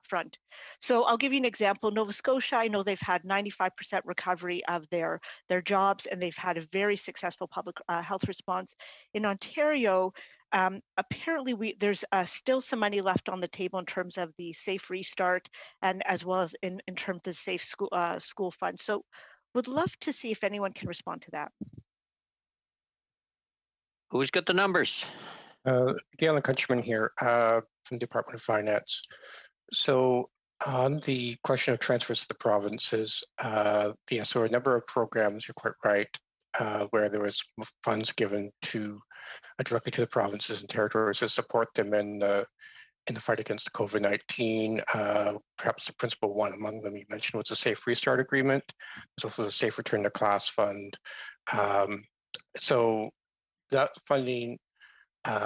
front. So I'll give you an example. Nova Scotia, I know they've had 95% recovery of their jobs, and they've had a very successful public health response. In Ontario, apparently there's still some money left on the table in terms of the Safe Restart, and as well as in terms of the Safe School Fund. So would love to see if anyone can respond to that. Who's got the numbers? Galen Countryman here from the Department of Finance. So on the question of transfers to the provinces, so a number of programs, you're quite right, where there was funds given to directly to the provinces and territories to support them in the fight against COVID-19. Perhaps the principal one among them you mentioned was the Safe Restart Agreement. There's also the Safe Return to Class Fund. So that funding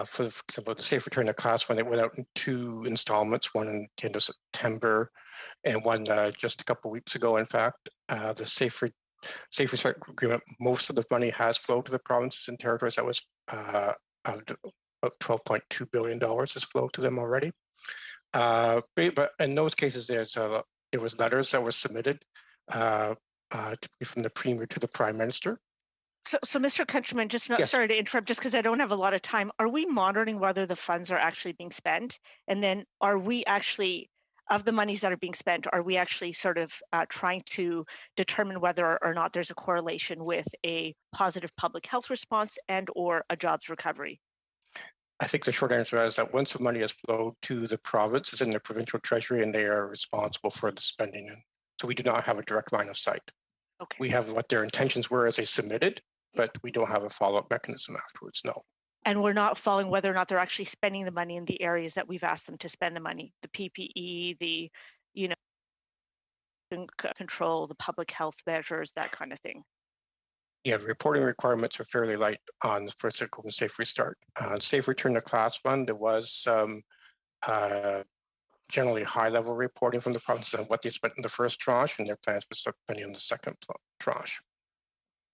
for example, the Safe Return to Class Fund, it went out in two installments, one in the end of September and one just a couple of weeks ago, in fact. The Safe Restart Agreement, most of the money has flowed to the provinces and territories. That was about $12.2 billion has flowed to them already. But in those cases, there was letters that were submitted from the Premier to the Prime Minister. So Mr. Countryman, sorry to interrupt, just because I don't have a lot of time. Are we monitoring whether the funds are actually being spent? And then are we actually, of the monies that are being spent, are we actually sort of trying to determine whether or not there's a correlation with a positive public health response and or a jobs recovery? I think the short answer is that once the money has flowed to the province, it's in the provincial treasury and they are responsible for the spending. And so we do not have a direct line of sight. Okay. We have what their intentions were as they submitted, but we don't have a follow-up mechanism afterwards, no. And we're not following whether or not they're actually spending the money in the areas that we've asked them to spend the money, the PPE, the, control, the public health measures, that kind of thing. Yeah, the reporting requirements are fairly light on the first circle and Safe Restart. Safe Return to Class Fund, there was some generally high-level reporting from the provinces on what they spent in the first tranche and their plans for spending in the second tranche.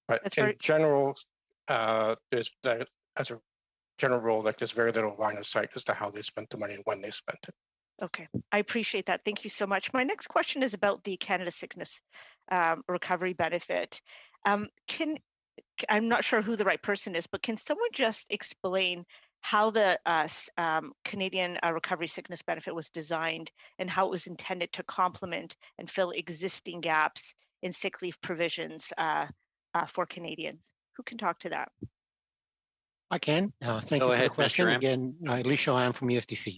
But in general, there's as a general rule, like there's very little line of sight as to how they spent the money and when they spent it. Okay, I appreciate that. Thank you so much. My next question is about the Canada Sickness Recovery Benefit. I'm not sure who the right person is, but can someone just explain how the Canadian Recovery Sickness Benefit was designed and how it was intended to complement and fill existing gaps in sick leave provisions for Canadians? Who can talk to that? I can. Thank you for the question. Again, Alicia, I am from ESDC.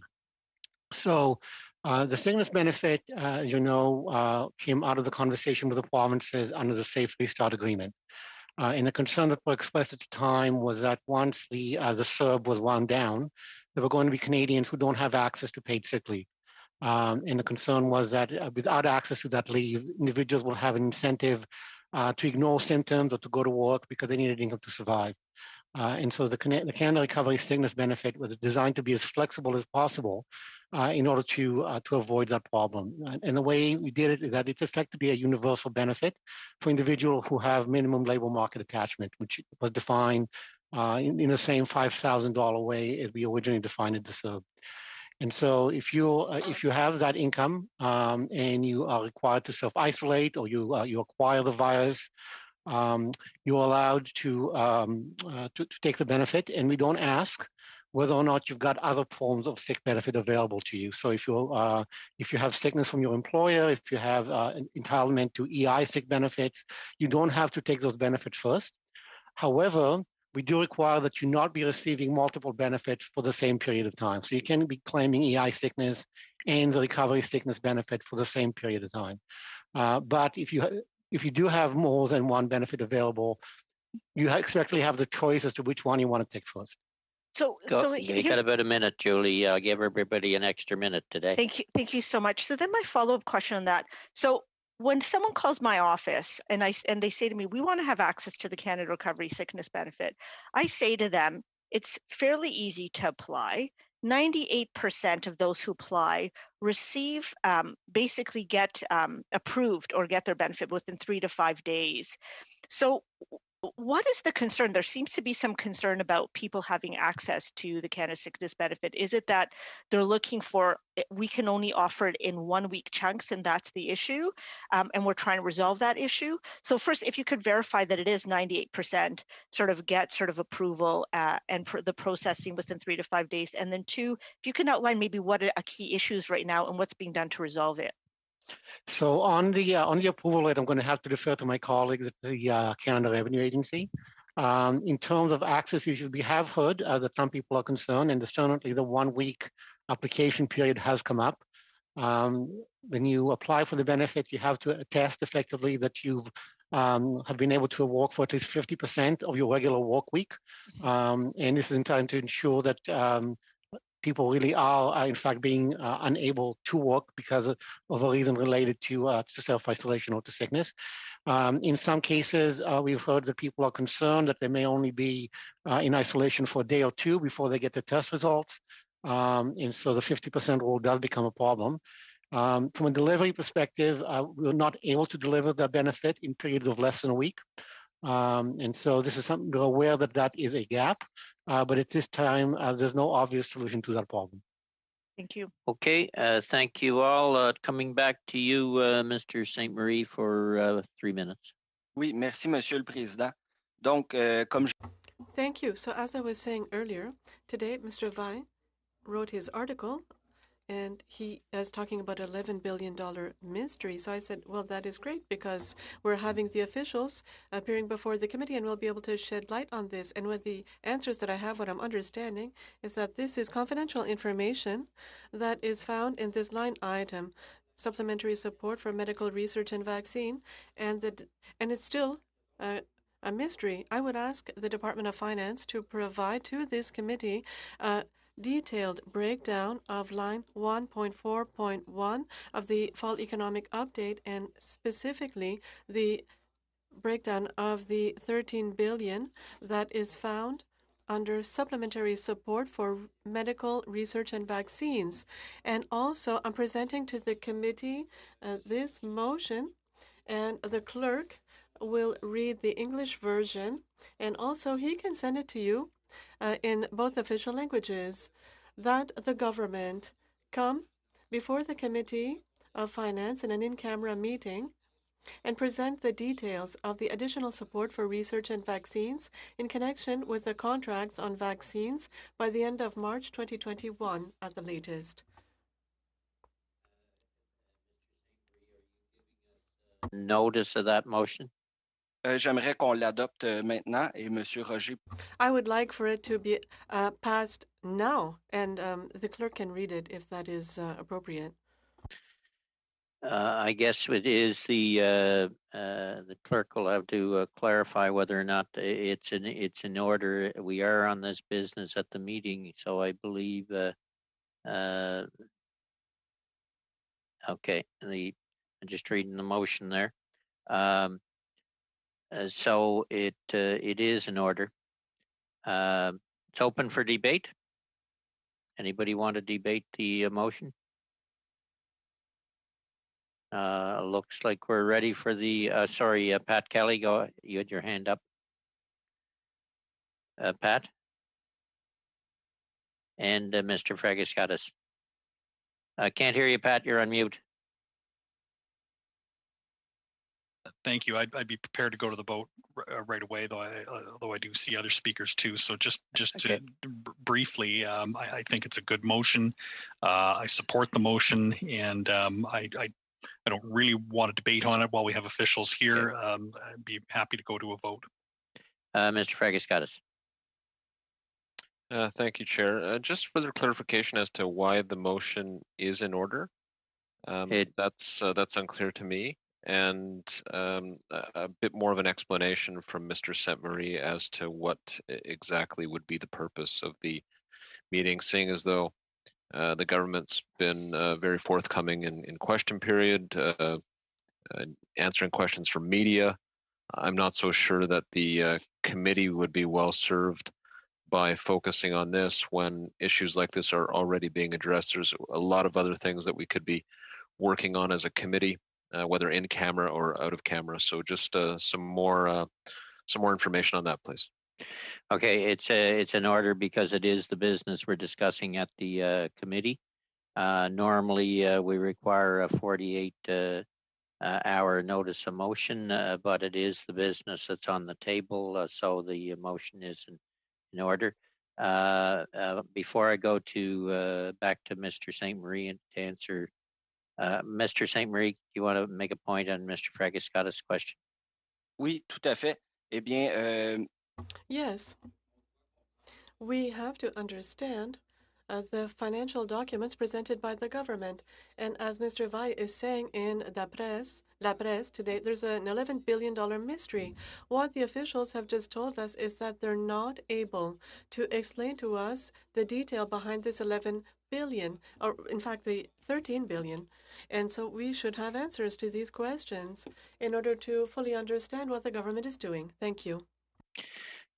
So the sickness benefit, as you know, came out of the conversation with the provinces under the Safe Restart Agreement. And the concern that was expressed at the time was that once the CERB was wound down, there were going to be Canadians who don't have access to paid sick leave. And the concern was that without access to that leave, individuals will have an incentive to ignore symptoms or to go to work because they needed income to survive. And so the Canada Recovery Sickness Benefit was designed to be as flexible as possible in order to avoid that problem. And the way we did it is that it's effectively a universal benefit for individuals who have minimum labor market attachment, which was defined in the same $5,000 way as we originally defined it to serve. And so if you have that income and you are required to self-isolate or you acquire the virus, you're allowed to take the benefit, and we don't ask whether or not you've got other forms of sick benefit available to you. So if you have sickness from your employer, if you have an entitlement to EI sick benefits, you don't have to take those benefits first. However, we do require that you not be receiving multiple benefits for the same period of time. So you can be claiming EI sickness and the recovery sickness benefit for the same period of time. But if you do have more than one benefit available, you actually have the choice as to which one you want to take first. So you got about a minute, Julie. I'll give everybody an extra minute today. Thank you so much. So then my follow-up question on that. So when someone calls my office and they say to me, we want to have access to the Canada Recovery Sickness Benefit, I say to them, it's fairly easy to apply. 98% of those who apply receive, basically get approved or get their benefit within 3 to 5 days. So what is the concern? There seems to be some concern about people having access to the Canada Sickness Benefit. Is it that they're looking for, we can only offer it in 1 week chunks and that's the issue, and we're trying to resolve that issue? So first, if you could verify that it is 98% get approval and the processing within 3 to 5 days. And then two, if you can outline maybe what are key issues right now and what's being done to resolve it. So on the approval rate, I'm going to have to defer to my colleagues at the Canada Revenue Agency. In terms of access issues, we have heard that some people are concerned, and certainly the 1 week application period has come up. When you apply for the benefit, you have to attest effectively that you've have been able to work for at least 50% of your regular work week. And this is intended to ensure that people really are in fact being unable to work because of a reason related to self-isolation or to sickness. In some cases, we've heard that people are concerned that they may only be in isolation for a day or two before they get the test results. And so the 50% rule does become a problem. From a delivery perspective, we're not able to deliver the benefit in periods of less than a week. And so this is something we're aware that is a gap, but at this time, there's no obvious solution to that problem. Thank you. Okay, thank you all. Coming back to you, Mr. St. Marie, for 3 minutes. Oui, merci, Monsieur le Président. Donc, comme Thank you. So as I was saying earlier, today, Mr. Vai wrote his article, and he is talking about $11 billion mystery. So I said, well, that is great because we're having the officials appearing before the committee and we'll be able to shed light on this. And with the answers that I have, what I'm understanding is that this is confidential information that is found in this line item, supplementary support for medical research and vaccine, and it's still a mystery. I would ask the Department of Finance to provide to this committee detailed breakdown of line 1.4.1 of the fall economic update, and specifically the breakdown of the 13 billion that is found under supplementary support for medical research and vaccines. And also, I'm presenting to the committee this motion, and the clerk will read the English version, and also he can send it to you in both official languages, that the government come before the Committee of Finance in an in-camera meeting and present the details of the additional support for research and vaccines in connection with the contracts on vaccines by the end of March 2021 at the latest. Notice of that motion? J'aimerais qu'on l'adopte maintenant et Monsieur Roger. I would like for it to be passed now, and the clerk can read it if that is appropriate. I guess it is the clerk will have to clarify whether or not it's in order. We are on this business at the meeting, so I believe. Okay, I'm just reading the motion there. So it is in order. It's open for debate. Anybody want to debate the motion? Looks like we're ready for the, sorry, Pat Kelly, you had your hand up. Pat? And Mr. Fragiskatis. Can't hear you, Pat, you're on mute. Thank you. I'd be prepared to go to the vote right away, though I do see other speakers too. So just okay. To briefly, I think it's a good motion. I support the motion, and I don't really want to debate on it while we have officials here. Okay. I'd be happy to go to a vote. Mr. Fragiskatis. Thank you, Chair. Just further clarification as to why the motion is in order. That's unclear to me. And a bit more of an explanation from Mr. Sainte-Marie as to what exactly would be the purpose of the meeting, seeing as though the government's been very forthcoming in question period, answering questions from media. I'm not so sure that the committee would be well served by focusing on this when issues like this are already being addressed. There's a lot of other things that we could be working on as a committee. Whether in camera or out of camera. So just some more information on that, please. Okay, it's in order because it is the business we're discussing at the committee. Normally, we require a 48-hour notice of motion, but it is the business that's on the table, so the motion is in order. Before I go to back to Mr. Sainte-Marie to answer. Mr. Sainte-Marie, you want to make a point on Mr. Fragiskatis' question? Oui, tout à fait. Eh bien, yes. We have to understand the financial documents presented by the government. And as Mr. Vai is saying in La Presse today, there's an $11 billion mystery. What the officials have just told us is that they're not able to explain to us the detail behind this 11 billion, or in fact, the 13 billion. And so we should have answers to these questions in order to fully understand what the government is doing. Thank you.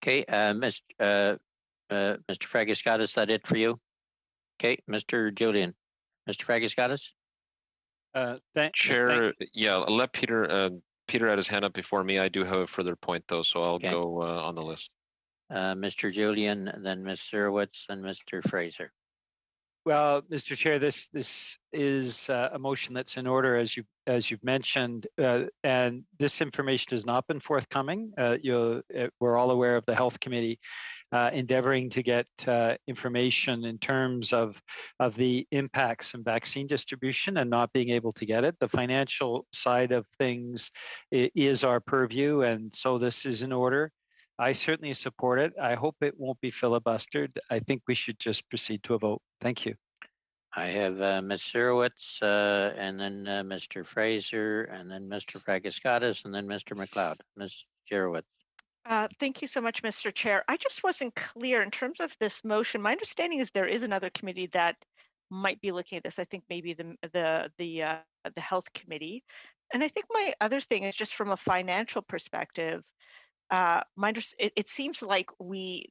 Okay, Mr. Fragiskatis, is that it for you? Okay, Mr. Julian. Mr. Fragiskatis? Chair, yeah, I'll let Peter had his hand up before me. I do have a further point though, so I'll go on the list. Mr. Julian, then Ms. Zurwitz, and Mr. Fraser. Well, Mr. Chair, this is a motion that's in order, as you've mentioned, and this information has not been forthcoming. We're all aware of the Health Committee endeavoring to get information in terms of the impacts and vaccine distribution and not being able to get it. The financial side of things is our purview, and so this is in order. I certainly support it. I hope it won't be filibustered. I think we should just proceed to a vote. Thank you. I have Ms. Zurwitz, and then Mr. Fraser, and then Mr. Fragiskatis, and then Mr. McLeod. Ms. Zurwitz. Thank you so much, Mr. Chair. I just wasn't clear in terms of this motion. My understanding is there is another committee that might be looking at this. I think maybe the Health Committee. And I think my other thing is just from a financial perspective. It seems like we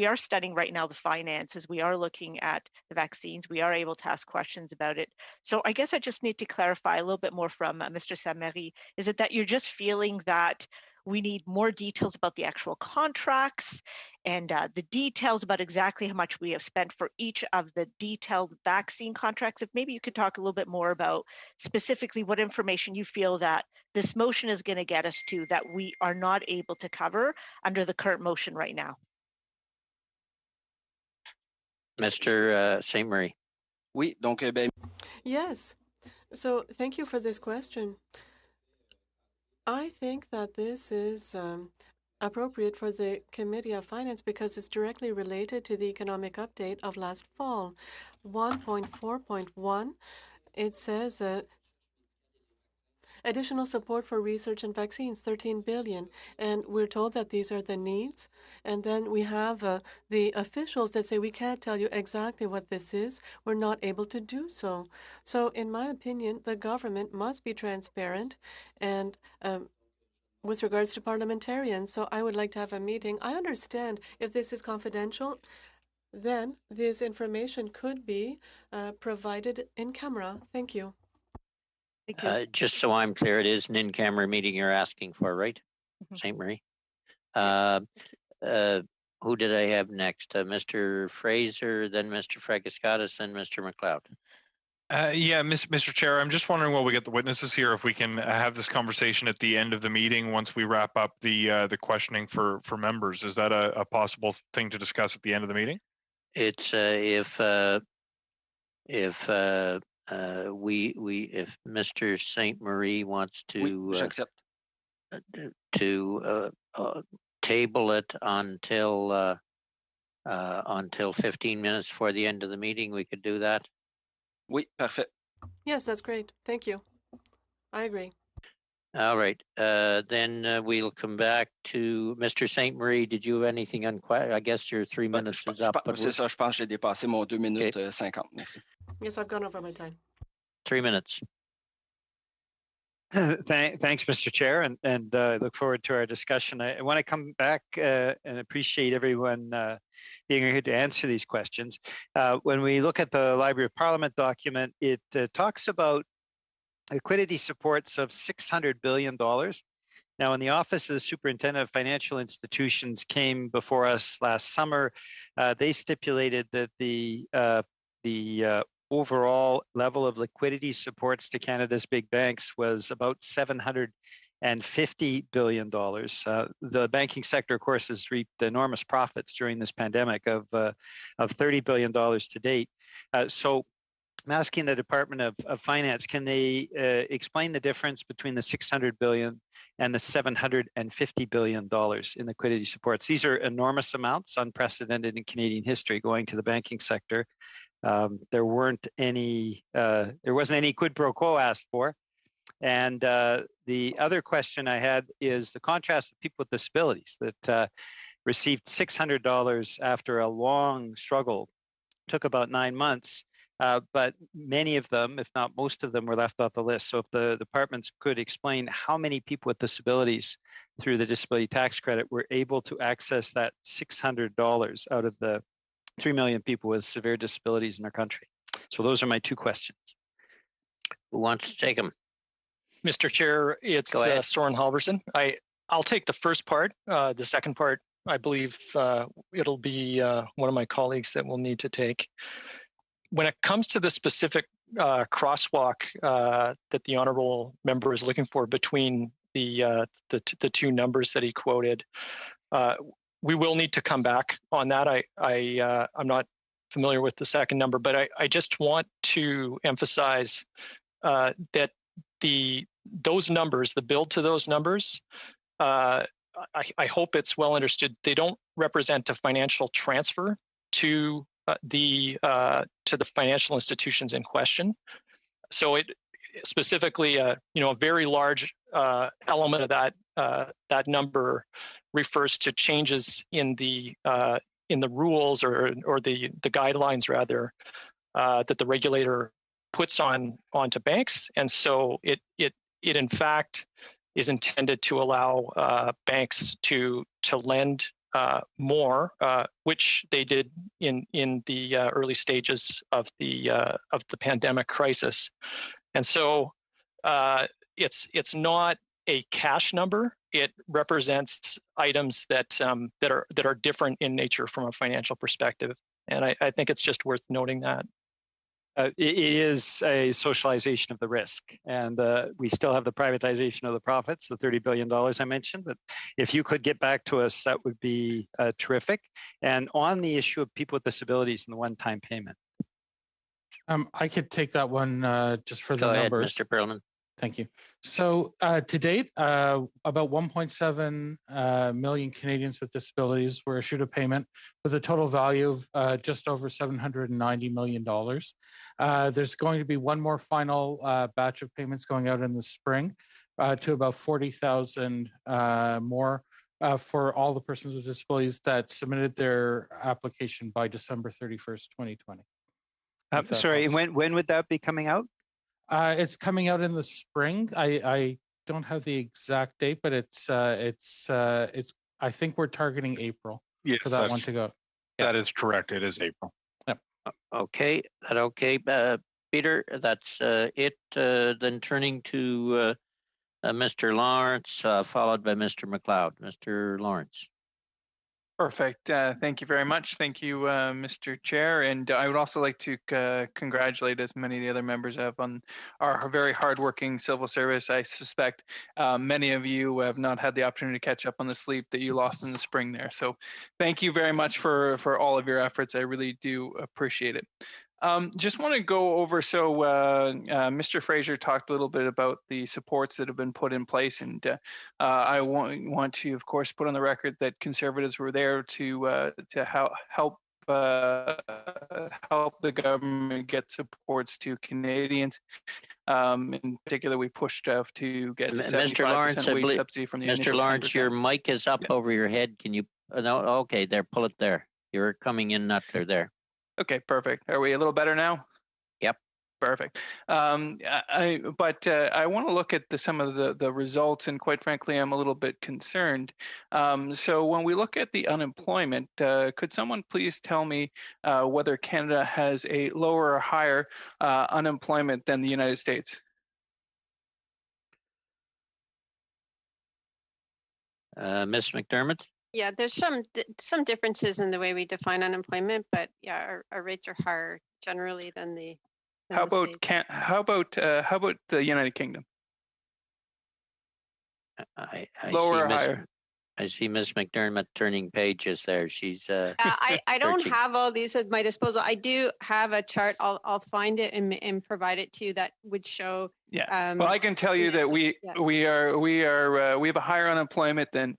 are studying right now the finances. We are looking at the vaccines. We are able to ask questions about it. So I guess I just need to clarify a little bit more from Mr. Sainte-Marie. Is it that you're just feeling that we need more details about the actual contracts and the details about exactly how much we have spent for each of the detailed vaccine contracts? If maybe you could talk a little bit more about specifically what information you feel that this motion is going to get us to that we are not able to cover under the current motion right now. Mr. Sainte-Marie. Oui, donc, ben... Yes. So thank you for this question. I think that this is appropriate for the Committee of Finance because it's directly related to the economic update of last fall. 1.4.1, it says additional support for research and vaccines, 13 billion. And we're told that these are the needs. And then we have the officials that say we can't tell you exactly what this is. We're not able to do so. So in my opinion, the government must be transparent and with regards to parliamentarians. So I would like to have a meeting. I understand if this is confidential, then this information could be provided in camera. Thank you. Thank you. Just so I'm clear, it is an in-camera meeting you're asking for, right? St. Marie. Who did I have next? Mr. Fraser, then Mr. Fragaskatis, and Mr. McLeod. Yeah, Mr. Chair, I'm just wondering while we get the witnesses here, if we can have this conversation at the end of the meeting once we wrap up the questioning for members. Is that a possible thing to discuss at the end of the meeting? It's if Mr. St. Marie wants to table it until 15 minutes before the end of the meeting, we could do that. Oui, parfait. Yes, that's great. Thank you. I agree. All right. Then we'll come back to Mr. St. Marie. Did you have anything unquiet? I guess your 3 minutes is up. C'est ça, je pense que j'ai dépassé mon 2 minutes 50. Merci. Yes, I've gone over my time. 3 minutes. Thanks, Mr. Chair, and look forward to our discussion. I want to come back and appreciate everyone being here to answer these questions. When we look at the Library of Parliament document, it talks about liquidity supports of $600 billion. Now, when the Office of the Superintendent of Financial Institutions came before us last summer, they stipulated that the overall level of liquidity supports to Canada's big banks was about $750 billion. The banking sector, of course, has reaped enormous profits during this pandemic of $30 billion to date. So I'm asking the Department of Finance, can they explain the difference between the $600 billion and the $750 billion in liquidity supports? These are enormous amounts, unprecedented in Canadian history, going to the banking sector. There wasn't any quid pro quo asked for. And the other question I had is the contrast with people with disabilities that received $600 after a long struggle, took about 9 months, but many of them, if not most of them, were left off the list. So if the departments could explain how many people with disabilities through the disability tax credit were able to access that $600 out of the 3 million people with severe disabilities in our country. So those are my two questions. Who wants to take them? Mr. Chair, it's Soren Halverson. I'll take the first part. The second part, I believe it'll be one of my colleagues that will need to take. When it comes to the specific crosswalk that the honourable member is looking for between the two numbers that he quoted, we will need to come back on that. I'm not familiar with the second number, but I just want to emphasize that those numbers, the build to those numbers, I hope it's well understood. They don't represent a financial transfer to the financial institutions in question. So it specifically, a very large element of that number refers to changes in the rules or the guidelines rather that the regulator puts onto banks, and so it in fact is intended to allow banks to lend more, which they did in the early stages of the pandemic crisis, and so it's not a cash number. It represents items that are different in nature from a financial perspective, and I think it's just worth noting that. It is a socialization of the risk, and we still have the privatization of the profits, the $30 billion I mentioned. But if you could get back to us, that would be terrific. And on the issue of people with disabilities and the one-time payment. I could take that one just for Go the ahead, numbers. Mr. Perlman. Thank you. So to date, about 1.7 million Canadians with disabilities were issued a payment with a total value of just over $790 million. There's going to be one more final batch of payments going out in the spring to about 40,000 more for all the persons with disabilities that submitted their application by December 31st, 2020. Sorry, when would that be coming out? It's coming out in the spring. I don't have the exact date, but it's I think we're targeting April Yes, for that one to go. That is correct. It is April. Yep. Okay, okay. Peter, that's it. Then turning to Mr. Lawrence, followed by Mr. McLeod. Mr. Lawrence. Perfect. Thank you very much. Thank you, Mr. Chair. And I would also like to congratulate, as many of the other members have, on our very hardworking civil service. I suspect many of you have not had the opportunity to catch up on the sleep that you lost in the spring there. So thank you very much for all of your efforts. I really do appreciate it. Just want to go over, so Mr. Fraser talked a little bit about the supports that have been put in place, and I want to, of course, put on the record that Conservatives were there to help the government get supports to Canadians. In particular, we pushed to get to 75% wage subsidy from the initial 10%. Mr. Lawrence, your mic is up over your head. Can you? No, okay, there. Pull it there. You're coming in not through there. Okay, perfect. Are we a little better now? Yep. Perfect. I want to look at some of the results, and quite frankly, I'm a little bit concerned. So when we look at the unemployment, could someone please tell me whether Canada has a lower or higher unemployment than the United States? Ms. McDermott? Yeah, there's some differences in the way we define unemployment, but yeah, our rates are higher generally than the. How about the United Kingdom? I Lower or see higher? I see Ms. McDermott turning pages there. She's I don't searching. have all these at my disposal. I do have a chart. I'll find it and provide it to you that would show. Yeah. Well, I can tell you that we have a higher unemployment than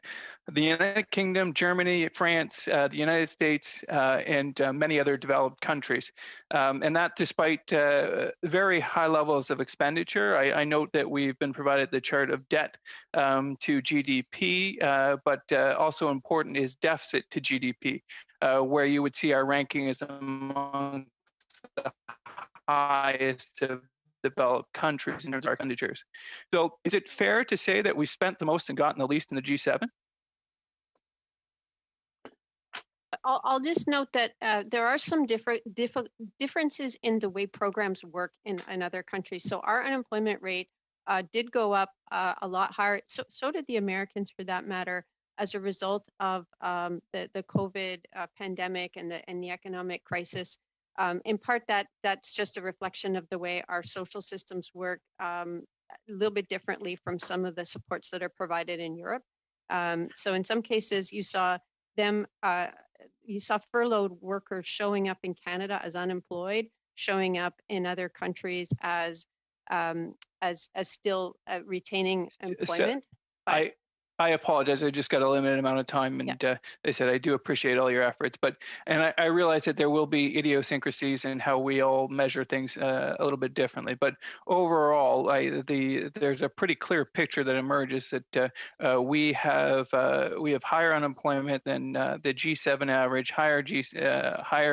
the United Kingdom, Germany, France, the United States, and many other developed countries. And that despite very high levels of expenditure. I note that we've been provided the chart of debt to GDP, but also important is deficit to GDP, where you would see our ranking is among the highest of developed countries in terms of our expenditures. So is it fair to say that we spent the most and gotten the least in the G7? I'll just note that there are some differences in the way programs work in other countries. So our unemployment rate did go up a lot higher. So did the Americans, for that matter, as a result of the COVID pandemic and the economic crisis. In part, that's just a reflection of the way our social systems work a little bit differently from some of the supports that are provided in Europe. So in some cases, you saw furloughed workers showing up in Canada as unemployed, showing up in other countries as still retaining employment. So I apologize. I just got a limited amount of time, and they said I do appreciate all your efforts, and I realize that there will be idiosyncrasies in how we all measure things a little bit differently. But overall, there's a pretty clear picture that emerges that we have higher unemployment than the G7 average, higher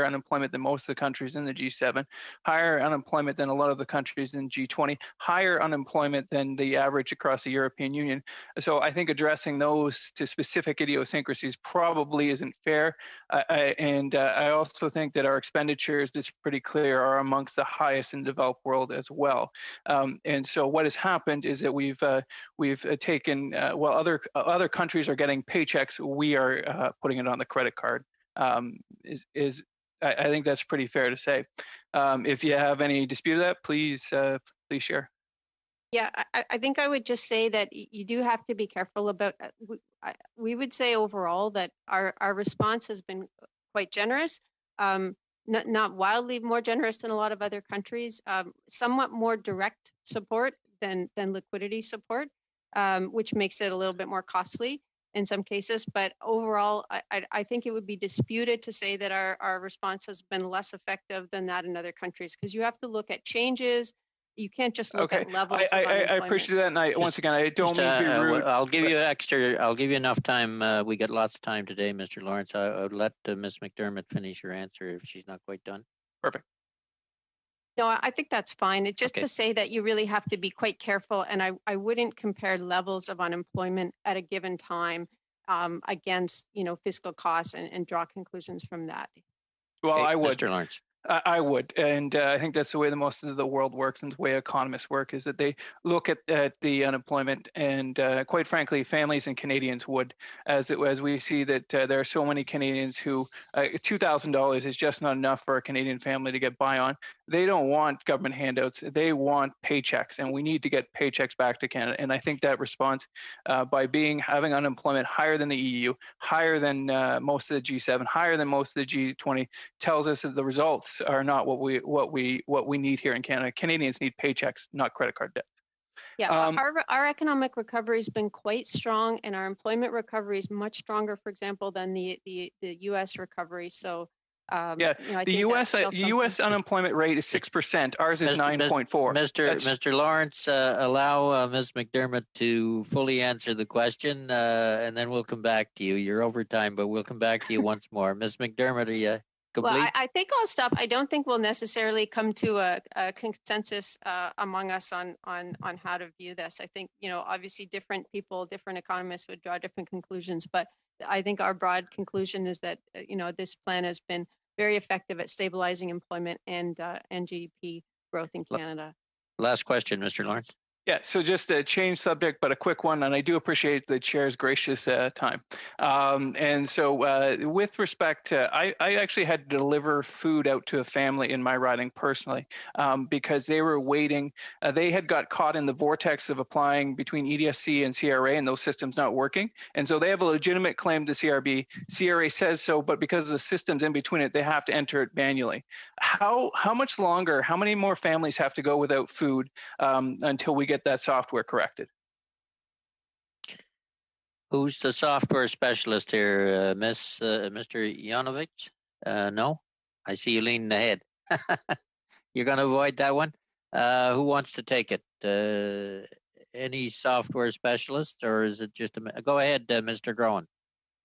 unemployment than most of the countries in the G7, higher unemployment than a lot of the countries in G20, higher unemployment than the average across the European Union. So I think addressing those to specific idiosyncrasies probably isn't fair. I also think that our expenditures, it's pretty clear, are amongst the highest in the developed world as well. And so what has happened is that we've taken, while other countries are getting paychecks, we are putting it on the credit card. I think that's pretty fair to say. If you have any dispute of that, please share. Yeah, I think I would just say that you do have to be careful about, we would say overall that our response has been quite generous, not wildly more generous than a lot of other countries, somewhat more direct support than liquidity support, which makes it a little bit more costly in some cases. But overall, I think it would be disputed to say that our response has been less effective than that in other countries, because you have to look at changes. You can't just look at levels. I appreciate that, and once again, I don't mean to be rude. I'll give you enough time. We got lots of time today, Mr. Lawrence. I would let Ms. McDermott finish her answer if she's not quite done. Perfect. No, I think that's fine. It's just Okay. to say that you really have to be quite careful, and I wouldn't compare levels of unemployment at a given time against, fiscal costs and draw conclusions from that. Well, Okay, I would. Mr. Lawrence. I would, and I think that's the way the most of the world works, and the way economists work is that they look at the unemployment, and quite frankly, families and Canadians would, as we see that there are so many Canadians who $2,000 is just not enough for a Canadian family to get by on. They don't want government handouts; they want paychecks, and we need to get paychecks back to Canada. And I think that response, by having unemployment higher than the EU, higher than most of the G7, higher than most of the G20, tells us that the results are not what we need here in Canada. Canadians need paychecks, not credit card debt. Yeah, our economic recovery has been quite strong, and our employment recovery is much stronger, for example, than the U.S. recovery. So, the U.S. unemployment rate is 6%. Ours is 9.4. Mr. Lawrence, allow Ms. McDermott to fully answer the question, and then we'll come back to you. You're over time, but we'll come back to you once more. Ms. McDermott, are you complete? Well, I think I'll stop. I don't think we'll necessarily come to a consensus among us on how to view this. I think, obviously different people, different economists would draw different conclusions, but I think our broad conclusion is that, this plan has been very effective at stabilizing employment and GDP growth in Canada. Last question, Mr. Lawrence. Yeah, so just a change subject, but a quick one, and I do appreciate the chair's gracious time. And so with respect to, I actually had to deliver food out to a family in my riding personally because they were waiting. They had got caught in the vortex of applying between EDSC and CRA and those systems not working. And so they have a legitimate claim to CRB. CRA says so, but because of the systems in between it, they have to enter it manually. How much longer, how many more families have to go without food until we get that software corrected? Who's the software specialist here, Mr. Yanovich? No, I see you leaning ahead. You're going to avoid that one. Who wants to take it? Any software specialist, or is it just go ahead, Mr. Groen?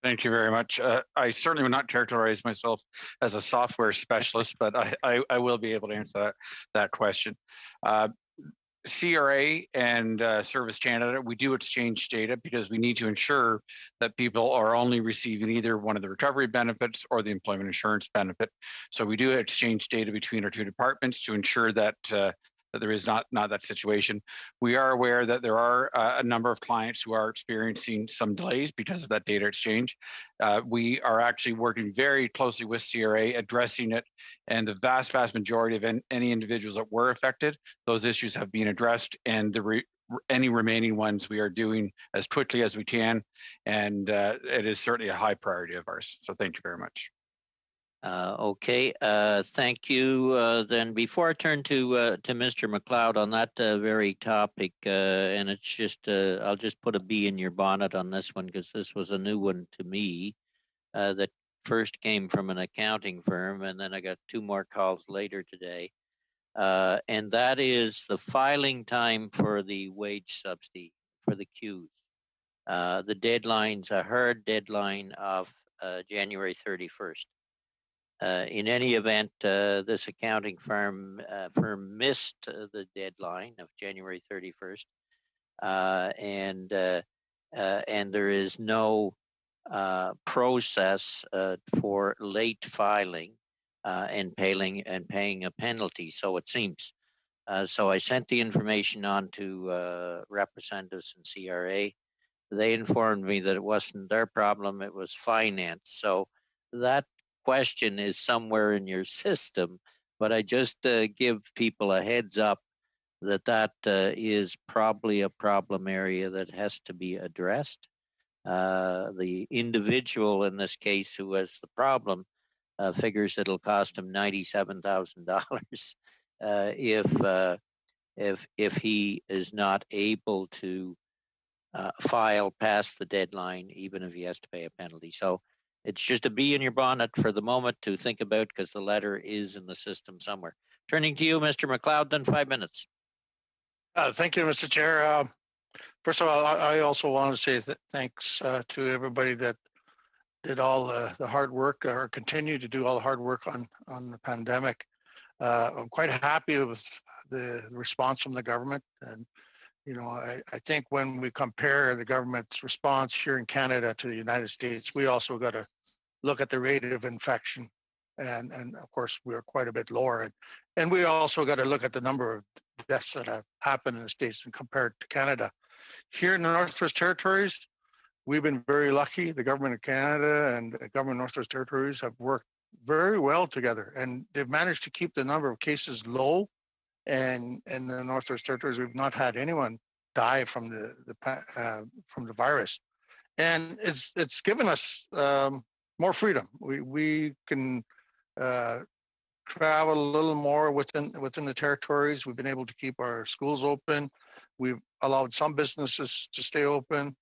Thank you very much. I certainly would not characterize myself as a software specialist, but I will be able to answer that question. CRA and Service Canada, we do exchange data because we need to ensure that people are only receiving either one of the recovery benefits or the employment insurance benefit. So we do exchange data between our two departments to ensure that that there is not that situation. We are aware that there are a number of clients who are experiencing some delays because of that data exchange. We are actually working very closely with CRA, addressing it, and the vast majority of any individuals that were affected, those issues have been addressed, and any remaining ones we are doing as quickly as we can, and it is certainly a high priority of ours. So thank you very much. Okay, thank you. Then before I turn to Mr. McLeod on that very topic, and it's just, I'll just put a bee in your bonnet on this one because this was a new one to me that first came from an accounting firm, and then I got two more calls later today. And that is the filing time for the wage subsidy for the Qs. The deadline's a hard deadline of January 31st. In any event, this accounting firm missed the deadline of January 31st, and there is no process for late filing and paying a penalty. So it seems. So I sent the information on to representatives in CRA. They informed me that it wasn't their problem; it was finance. So that question is somewhere in your system, but I just give people a heads up that is probably a problem area that has to be addressed. The individual in this case who has the problem figures it'll cost him $97,000 if he is not able to file past the deadline, even if he has to pay a penalty. So it's just a bee in your bonnet for the moment to think about because the letter is in the system somewhere. Turning to you, Mr. McLeod, then 5 minutes. Thank you, Mr. Chair. First of all, I also want to say thanks to everybody that did all the hard work or continue to do all the hard work on the pandemic. I'm quite happy with the response from the government. And, you know, I think when we compare the government's response here in Canada to the United States, we also got to look at the rate of infection. And of course, we're quite a bit lower. And we also got to look at the number of deaths that have happened in the States and compared to Canada. Here in the Northwest Territories, we've been very lucky. The government of Canada and the government of Northwest Territories have worked very well together, and they've managed to keep the number of cases low. And in the Northwest Territories, we've not had anyone die from the virus, and it's given us more freedom. We can travel a little more within the territories. We've been able to keep our schools open. We've allowed some businesses to stay open.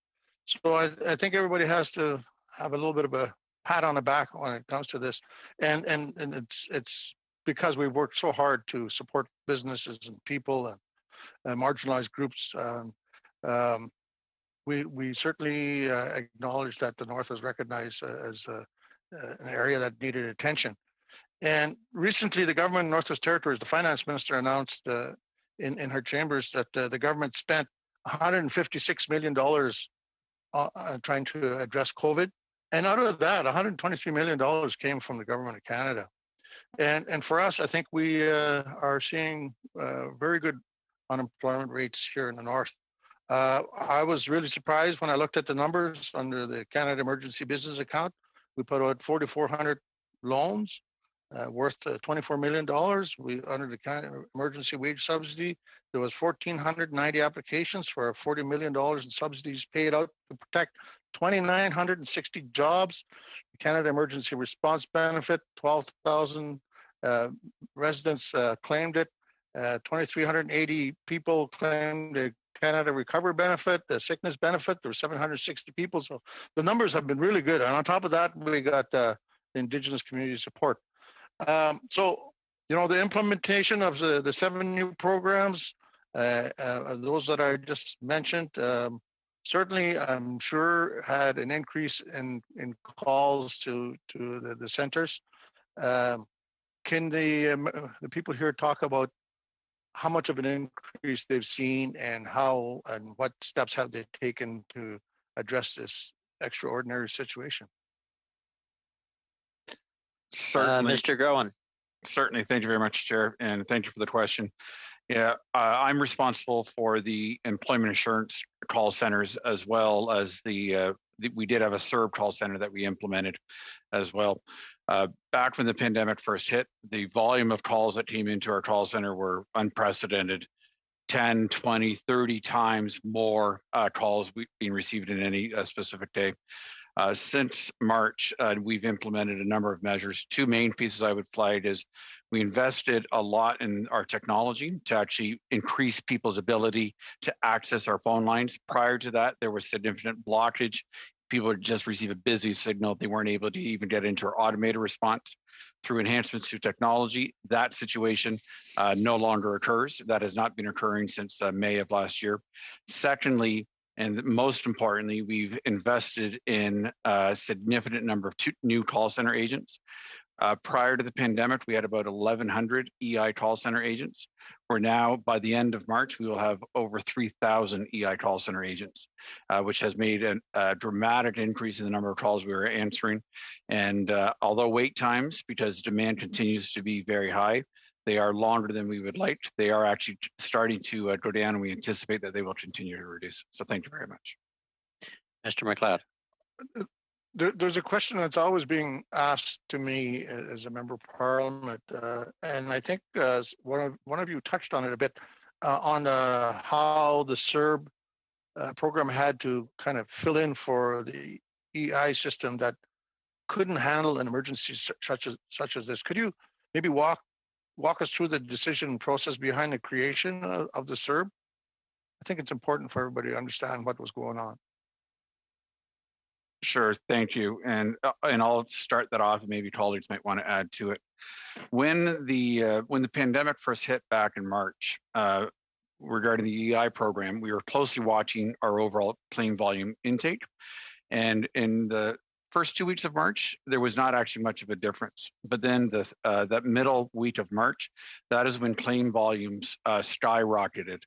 So I think everybody has to have a little bit of a pat on the back when it comes to this, and it's because we've worked so hard to support businesses and people and marginalized groups. We certainly acknowledge that the North is recognized as an area that needed attention. And recently, the government of Northwest Territories, the finance minister announced in her chambers that the government spent $156 million trying to address COVID. And out of that, $123 million came from the government of Canada. And for us, I think we are seeing very good unemployment rates here in the North. I was really surprised when I looked at the numbers under the Canada Emergency Business Account. We put out 4,400 loans worth $24 million. We under the Canada Emergency Wage Subsidy, there was 1,490 applications for $40 million in subsidies paid out to protect 2,960 jobs. The Canada Emergency Response Benefit, 12,000 residents claimed it. 2,380 people claimed the Canada Recovery Benefit, the sickness benefit. There were 760 people. So the numbers have been really good. And on top of that, we got Indigenous community support. So, you know, the implementation of the 7 new programs, those that I just mentioned, certainly I'm sure had an increase in calls to the centers. Can the people here talk about how much of an increase they've seen and how and what steps have they taken to address this extraordinary situation? Certainly. Mr. Groen. Certainly. Thank you very much, Chair, and thank you for the question. Yeah, I'm responsible for the employment insurance call centers as well as we did have a CERB call center that we implemented as well. Back when the pandemic first hit, the volume of calls that came into our call center were unprecedented. 10, 20, 30 times more calls being received in any specific day. Since March, we've implemented a number of measures. 2 main pieces I would flag is we invested a lot in our technology to actually increase people's ability to access our phone lines. Prior to that, there was significant blockage. People would just receive a busy signal. They weren't able to even get into our automated response. Through enhancements to technology, that situation no longer occurs. That has not been occurring since May of last year. Secondly, and most importantly, we've invested in a significant number of new call center agents. Prior to the pandemic, we had about 1,100 EI call center agents. We're now, by the end of March, we will have over 3,000 EI call center agents, which has made a dramatic increase in the number of calls we were answering. And although wait times, because demand continues to be very high, they are longer than we would like. They are actually starting to go down, and we anticipate that they will continue to reduce. So thank you very much. Mr. McLeod. There's a question that's always being asked to me as a member of Parliament, and I think one of you touched on it a bit on how the CERB program had to kind of fill in for the EI system that couldn't handle an emergency such as this. Could you maybe walk us through the decision process behind the creation of the CERB? I think it's important for everybody to understand what was going on. Sure, thank you. And I'll start that off, and maybe colleagues might want to add to it. When the pandemic first hit back in March, regarding the EI program, we were closely watching our overall claim volume intake. And in the first 2 weeks of March, there was not actually much of a difference. But then that middle week of March, that is when claim volumes skyrocketed.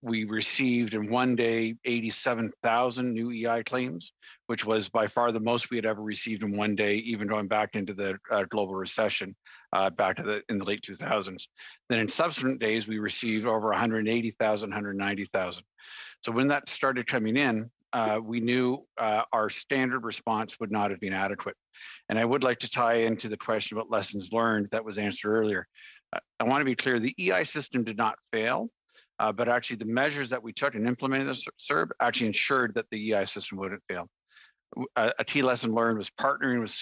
We received in one day 87,000 new EI claims, which was by far the most we had ever received in one day, even going back into the global recession back to in the late 2000s. Then in subsequent days, we received over 180,000, 190,000. So when that started coming in, we knew our standard response would not have been adequate. And I would like to tie into the question about lessons learned that was answered earlier. I want to be clear, the EI system did not fail. But actually the measures that we took in implementing the CERB actually ensured that the EI system wouldn't fail. A key lesson learned was partnering with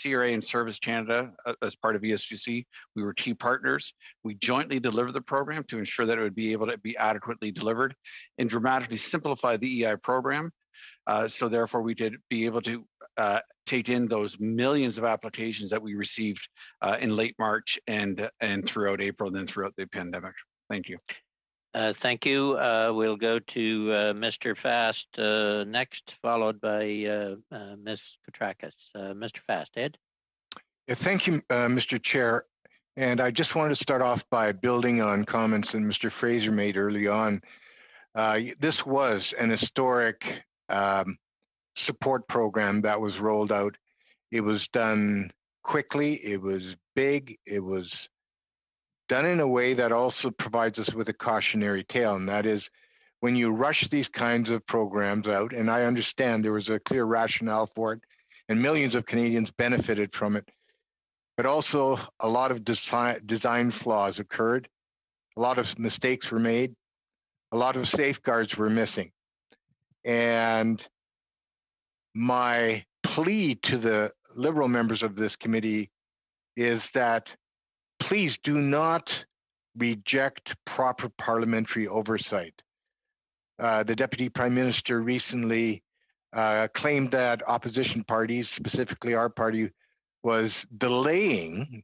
CRA and Service Canada as part of ESPC. We were key partners. We jointly delivered the program to ensure that it would be able to be adequately delivered and dramatically simplify the EI program. So therefore we did be able to take in those millions of applications that we received in late March and throughout April and then throughout the pandemic. Thank you. Thank you. We'll go to Mr. Fast next, followed by Ms. Petrakis. Mr. Fast, Ed? Yeah, thank you, Mr. Chair. And I just wanted to start off by building on comments that Mr. Fraser made early on. This was an historic support program that was rolled out. It was done quickly, it was big, it was done in a way that also provides us with a cautionary tale, and that is when you rush these kinds of programs out, and I understand there was a clear rationale for it, and millions of Canadians benefited from it, but also a lot of design flaws occurred, a lot of mistakes were made, a lot of safeguards were missing. And my plea to the Liberal members of this committee is that please do not reject proper parliamentary oversight. The Deputy Prime Minister recently claimed that opposition parties, specifically our party, was delaying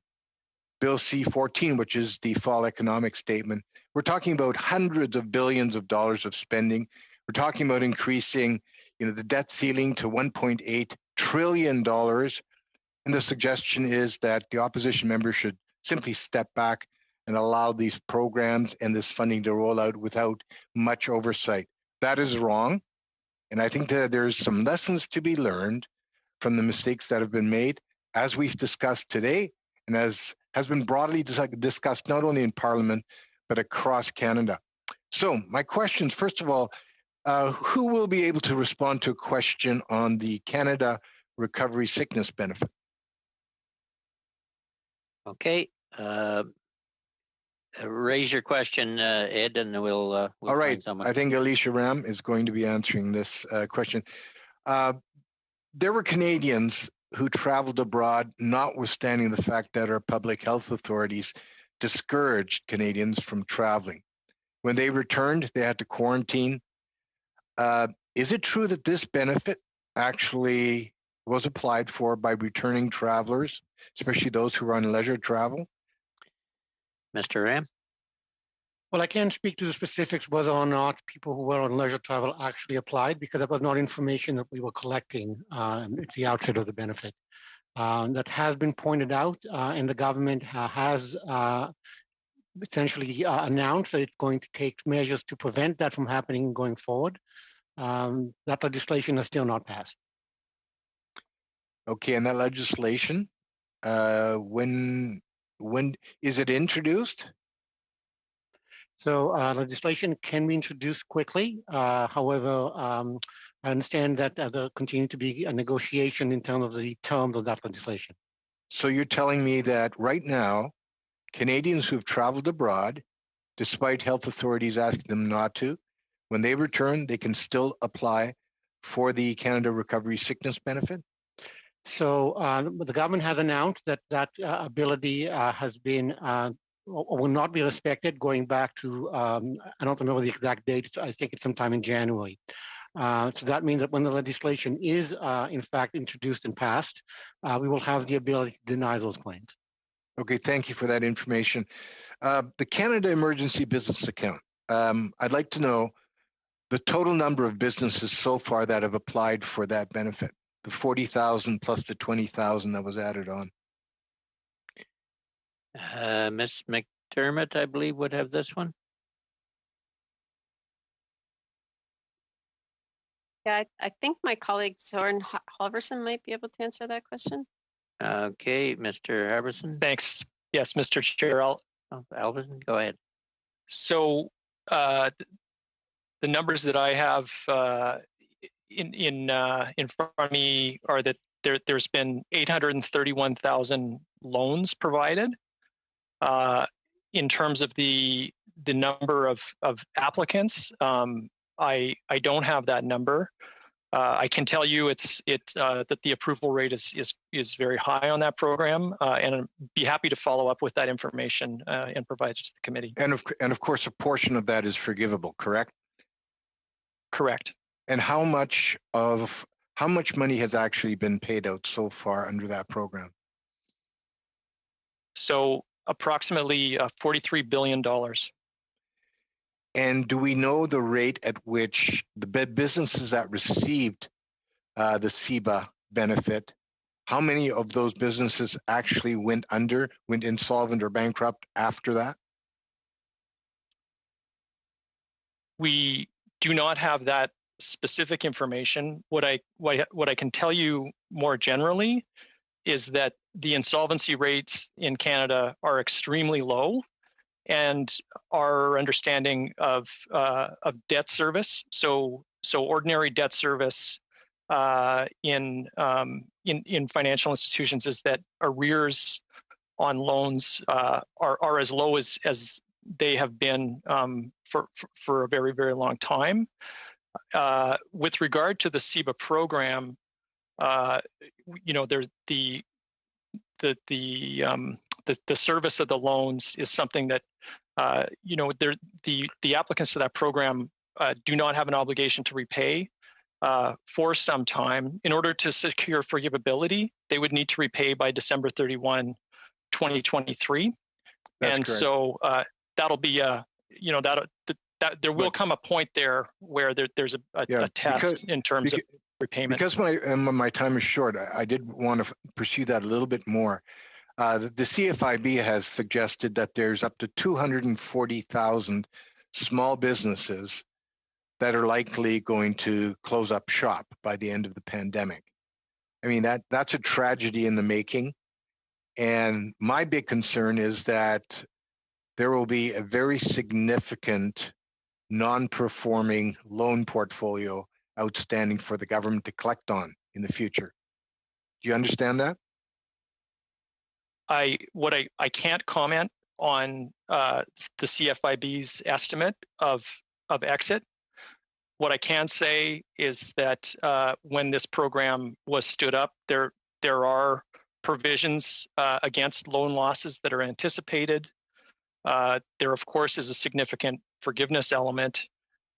Bill C-14, which is the fall economic statement. We're talking about hundreds of billions of dollars of spending. We're talking about increasing, the debt ceiling to $1.8 trillion. And the suggestion is that the opposition members should simply step back and allow these programs and this funding to roll out without much oversight. That is wrong. And I think that there's some lessons to be learned from the mistakes that have been made, as we've discussed today, and as has been broadly discussed not only in Parliament, but across Canada. So my questions, first of all, who will be able to respond to a question on the Canada Recovery Sickness Benefit? Okay. Raise your question, Ed, and we'll all right. find someone. I think Alicia Ram is going to be answering this question. There were Canadians who traveled abroad, notwithstanding the fact that our public health authorities discouraged Canadians from traveling. When they returned, they had to quarantine. Is it true that this benefit actually was applied for by returning travelers, especially those who are on leisure travel? Mr. Ram? Well, I can't speak to the specifics whether or not people who were on leisure travel actually applied, because that was not information that we were collecting at the outset of the benefit. That has been pointed out, and the government has essentially announced that it's going to take measures to prevent that from happening going forward. That legislation has still not passed. Okay, and that legislation, when is it introduced? So legislation can be introduced quickly. However, I understand that there'll continue to be a negotiation in terms of the terms of that legislation. So you're telling me that right now, Canadians who've traveled abroad, despite health authorities asking them not to, when they return, they can still apply for the Canada Recovery Sickness Benefit? So the government has announced that that ability has been or will not be respected going back to, I don't remember the exact date, I think it's sometime in January. So that means that when the legislation is in fact introduced and passed, we will have the ability to deny those claims. Okay, thank you for that information. The Canada Emergency Business Account, I'd like to know the total number of businesses so far that have applied for that benefit. The 40,000 plus the 20,000 that was added on. Ms. McDermott, I believe, would have this one. Yeah, I think my colleague Soren Halverson might be able to answer that question. Okay, Mr. Halverson. Thanks. Yes, Mr. Chair. Halverson, go ahead. So the numbers that I have in front of me are that there's been 831,000 loans provided. In terms of the number of applicants, I don't have that number. I can tell you that the approval rate is very high on that program, and I'd be happy to follow up with that information and provide it to the committee. And of course, a portion of that is forgivable, correct? Correct. And how much money has actually been paid out so far under that program? So approximately $43 billion. And do we know the rate at which the businesses that received the CEBA benefit, how many of those businesses actually went insolvent or bankrupt after that? We do not have that specific information. What I can tell you more generally is that the insolvency rates in Canada are extremely low, and our understanding of debt service, so ordinary debt service in financial institutions, is that arrears on loans are as low as they have been for a very, very long time. With regard to the CEBA program, there's the service of the loans is something that the applicants to that program do not have an obligation to repay for some time. In order to secure forgivability, they would need to repay by December 31, 2023. That's and correct. So that'll be that there will come a point there where there's a test in terms of repayment. Because my time is short, I did want to pursue that a little bit more. The CFIB has suggested that there's up to 240,000 small businesses that are likely going to close up shop by the end of the pandemic. I mean, that's a tragedy in the making. And my big concern is that there will be a very significant non-performing loan portfolio outstanding for the government to collect on in the future. Do you understand that? I can't comment on the CFIB's estimate of exit. What I can say is that when this program was stood up, there are provisions against loan losses that are anticipated. There, of course, is a significant forgiveness element,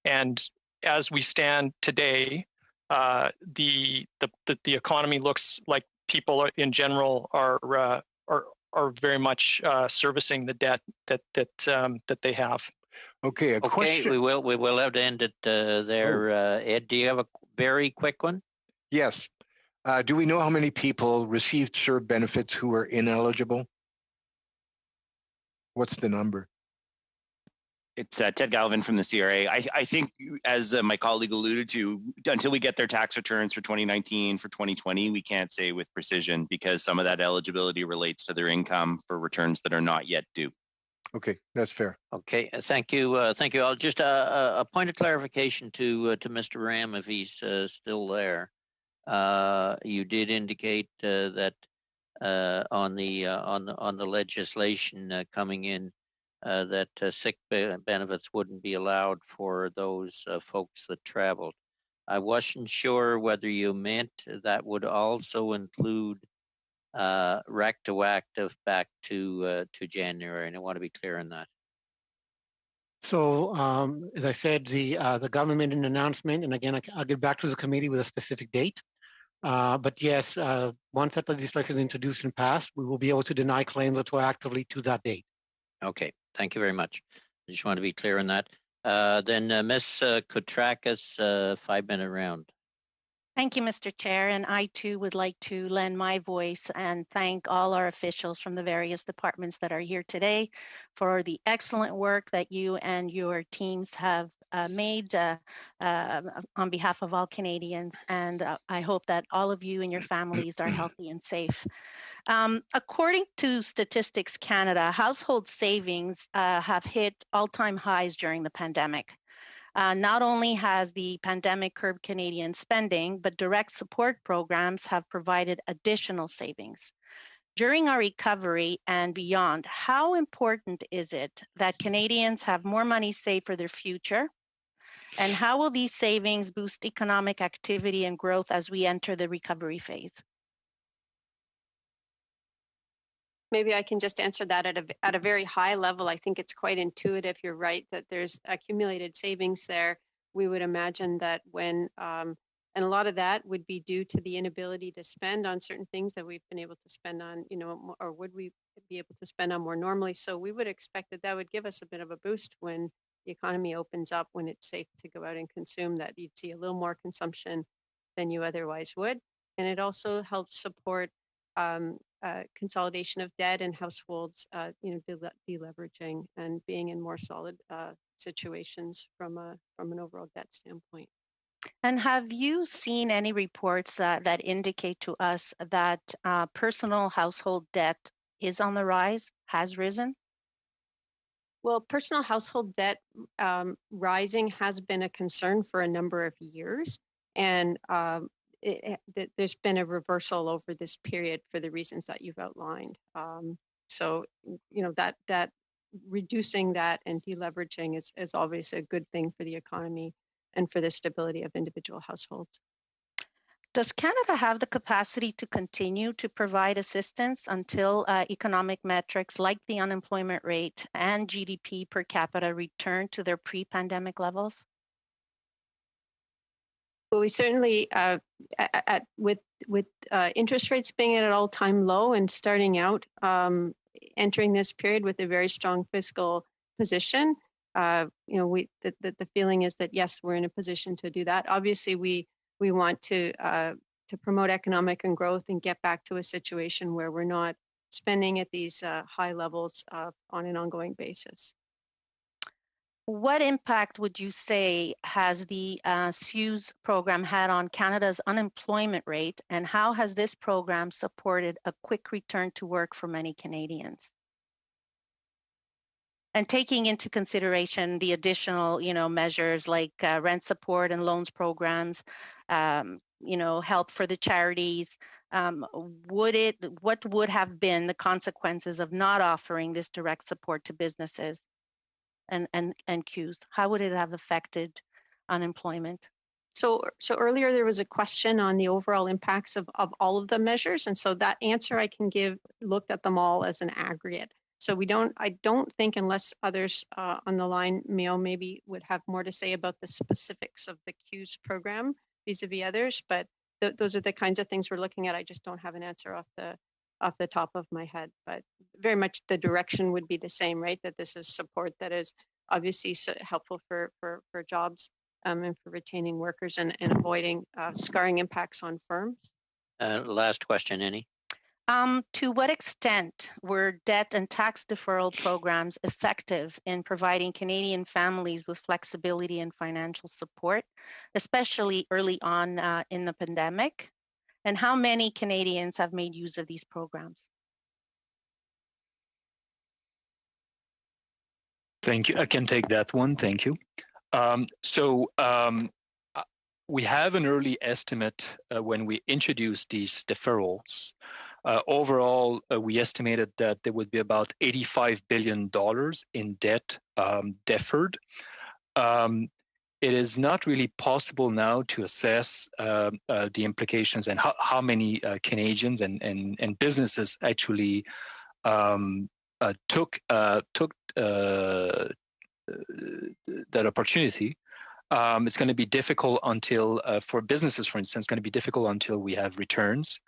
and as we stand today, the economy looks like people in general are very much servicing the debt that they have. Okay, a question. We will have to end it there. Ed, do you have a very quick one? Yes. Do we know how many people received CERB benefits who were ineligible? What's the number? It's Ted Galvin from the CRA. I think, as my colleague alluded to, until we get their tax returns for 2019, for 2020, we can't say with precision because some of that eligibility relates to their income for returns that are not yet due. Okay, that's fair. Okay, thank you. Thank you all. Just a point of clarification to Mr. Ram, if he's still there. You did indicate that on the legislation coming in, that sick benefits wouldn't be allowed for those folks that traveled. I wasn't sure whether you meant that would also include retroactive back to January, and I want to be clear on that. So, as I said, the government made an announcement, and again, I'll get back to the committee with a specific date. But yes, once that legislation is introduced and passed, we will be able to deny claims retroactively to that date. Okay, thank you very much. I just want to be clear on that. Then Ms. Koutrakis, 5-minute round. Thank you, Mr. Chair. And I too would like to lend my voice and thank all our officials from the various departments that are here today for the excellent work that you and your teams have made on behalf of all Canadians. And I hope that all of you and your families are healthy and safe. According to Statistics Canada, household savings have hit all-time highs during the pandemic. Not only has the pandemic curbed Canadian spending, but direct support programs have provided additional savings. During our recovery and beyond, how important is it that Canadians have more money saved for their future? And how will these savings boost economic activity and growth as we enter the recovery phase? Maybe I can just answer that at a very high level. I think it's quite intuitive. You're right that there's accumulated savings there. We would imagine that when, and a lot of that would be due to the inability to spend on certain things that we've been able to spend on, or would we be able to spend on more normally. So we would expect that that would give us a bit of a boost when the economy opens up, when it's safe to go out and consume, that you'd see a little more consumption than you otherwise would. And it also helps support consolidation of debt and households, deleveraging and being in more solid situations from an overall debt standpoint. And have you seen any reports that indicate to us that personal household debt is on the rise, has risen? Well, personal household debt rising has been a concern for a number of years, and there's been a reversal over this period for the reasons that you've outlined. So, that reducing that and deleveraging is obviously a good thing for the economy and for the stability of individual households. Does Canada have the capacity to continue to provide assistance until economic metrics like the unemployment rate and GDP per capita return to their pre-pandemic levels? Well, we certainly, with interest rates being at an all-time low and starting out, entering this period with a very strong fiscal position, the feeling is that yes, we're in a position to do that. Obviously, we want to promote economic and growth and get back to a situation where we're not spending at these high levels on an ongoing basis. What impact would you say has the CEWS program had on Canada's unemployment rate, and how has this program supported a quick return to work for many Canadians? And taking into consideration the additional, measures like rent support and loans programs, help for the charities, what would have been the consequences of not offering this direct support to businesses and CEWS? How would it have affected unemployment? So earlier there was a question on the overall impacts of all of the measures, and so that answer I can give looked at them all as an aggregate. So I don't think, unless others on the line, maybe would have more to say about the specifics of the CEWS program vis-a-vis others, but those are the kinds of things we're looking at. I just don't have an answer off the top of my head, but very much the direction would be the same, right? That this is support that is obviously helpful for jobs and for retaining workers and avoiding scarring impacts on firms. Last question, Annie. To what extent were debt and tax deferral programs effective in providing Canadian families with flexibility and financial support, especially early on in the pandemic? And how many Canadians have made use of these programs? Thank you. I can take that one. Thank you. We have an early estimate when we introduced these deferrals. Overall, we estimated that there would be about $85 billion in debt deferred. It is not really possible now to assess the implications and how many Canadians and businesses actually took that opportunity. It's going to be difficult until, for businesses, for instance, going to be difficult until we have returns.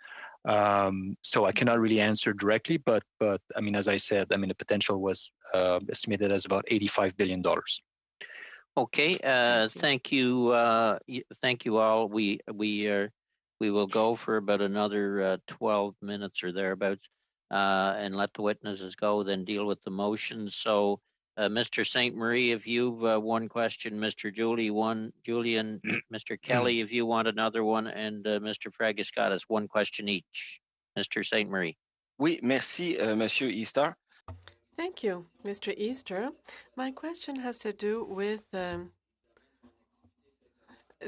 So I cannot really answer directly, but I mean, as I said, the potential was estimated as about $85 billion. Okay, thank you all. We we will go for about another 12 minutes or thereabouts and let the witnesses go, then deal with the motions. So Mr. St. Marie, if you've one question, Mr. Julian, Mr. Kelly, if you want another one, and Mr. Fragascatis, one question each. Mr. St. Marie. Oui, merci, Monsieur Easter. Thank you, Mr. Easter. My question has to do with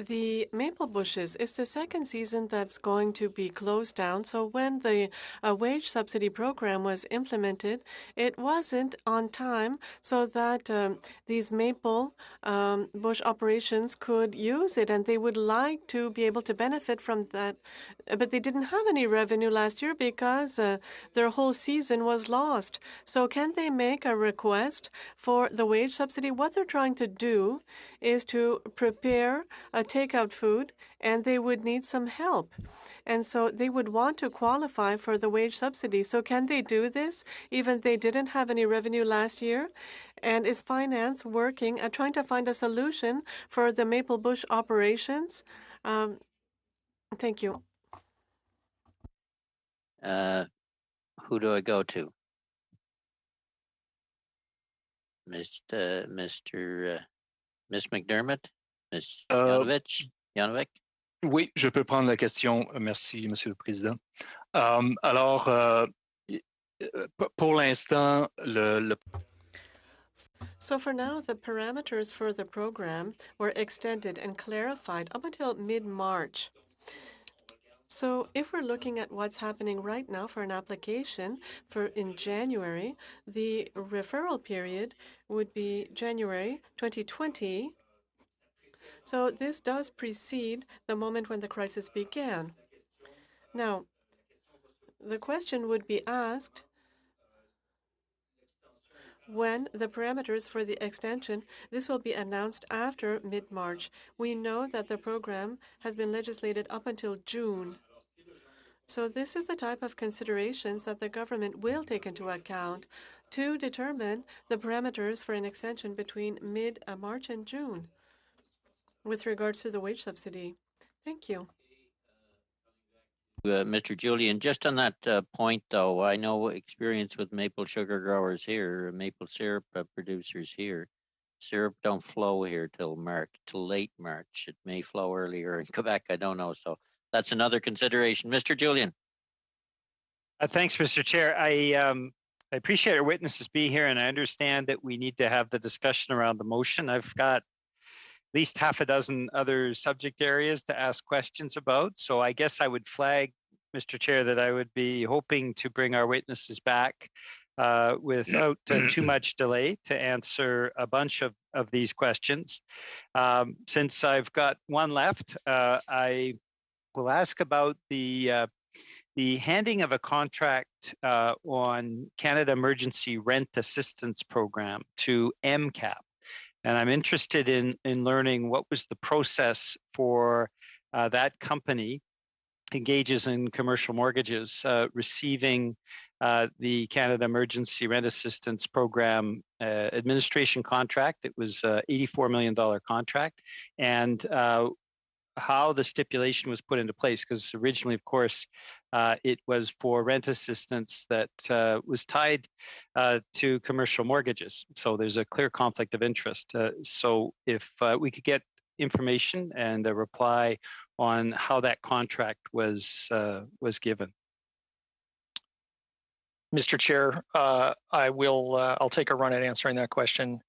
the maple bushes. It's the second season that's going to be closed down. So when the wage subsidy program was implemented, it wasn't on time so that these maple bush operations could use it, and they would like to be able to benefit from that. But they didn't have any revenue last year because their whole season was lost. So can they make a request for the wage subsidy? What they're trying to do is to prepare a takeout food, and they would need some help. And so they would want to qualify for the wage subsidy. So can they do this even if they didn't have any revenue last year? And is finance working at trying to find a solution for the maple bush operations? Thank you. Who do I go to? Miss McDermott? Miss Janovic? Oui, je peux prendre la question. Merci, Monsieur le Président. Pour l'instant, So for now, the parameters for the program were extended and clarified up until mid-March. So if we're looking at what's happening right now for an application in January, the referral period would be January 2020. So this does precede the moment when the crisis began. Now, the question would be asked when the parameters for the extension, this will be announced after mid-March. We know that the program has been legislated up until June. So this is the type of considerations that the government will take into account to determine the parameters for an extension between mid-March and June with regards to the wage subsidy. Thank you. Mr. Julian, just on that point, though, I know experience with maple sugar growers here, maple syrup producers here. Syrup don't flow here till late March. It may flow earlier in Quebec. I don't know. So that's another consideration. Mr. Julian. Thanks, Mr. Chair. I appreciate our witnesses being here, and I understand that we need to have the discussion around the motion. I've got at least half a dozen other subject areas to ask questions about. So I guess I would flag, Mr. Chair, that I would be hoping to bring our witnesses back without too much delay to answer a bunch of these questions. Since I've got one left, I will ask about the handing of a contract on Canada Emergency Rent Assistance Program to MCAP. And I'm interested in learning what was the process for that company engages in commercial mortgages receiving the Canada Emergency Rent Assistance Program administration contract. It was an $84 million contract, and how the stipulation was put into place, because originally, of course, it was for rent assistance that was tied to commercial mortgages. So there's a clear conflict of interest. So if we could get information and a reply on how that contract was given. Mr. Chair, I'll take a run at answering that question.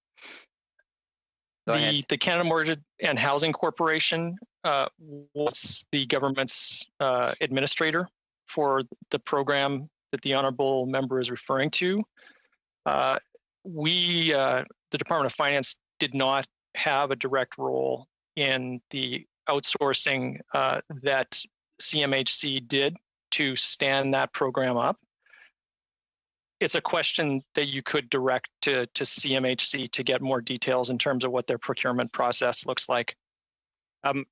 The Canada Mortgage and Housing Corporation was the government's administrator for the program that the honorable member is referring to. The Department of Finance, did not have a direct role in the outsourcing that CMHC did to stand that program up. It's a question that you could direct to CMHC to get more details in terms of what their procurement process looks like.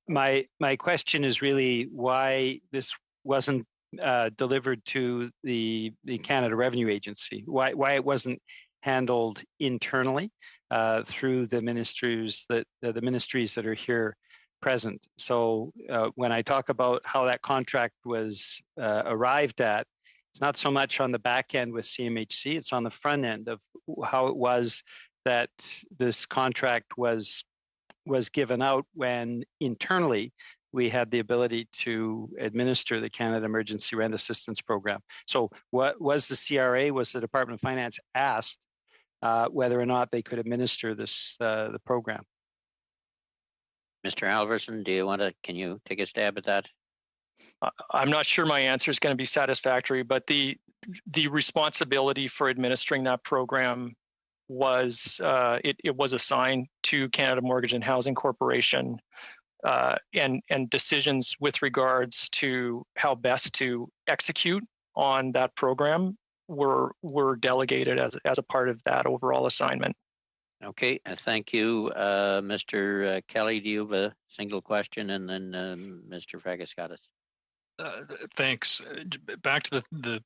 My question is really why this wasn't delivered to the Canada Revenue Agency. Why it wasn't handled internally through the ministries that are here present. So when I talk about how that contract was arrived at, it's not so much on the back end with CMHC, it's on the front end of how it was that this contract was given out when internally we had the ability to administer the Canada Emergency Rent Assistance Program. So what was the CRA, was the Department of Finance asked whether or not they could administer this the program. Mr. Halverson, can you take a stab at that? I'm not sure my answer is going to be satisfactory, but the responsibility for administering that program was it was assigned to Canada Mortgage and Housing Corporation, and decisions with regards to how best to execute on that program were delegated as a part of that overall assignment. Okay, thank you. Mr. Kelly, do you have a single question? And then Mr. Fragaskatis. Thanks. Back to the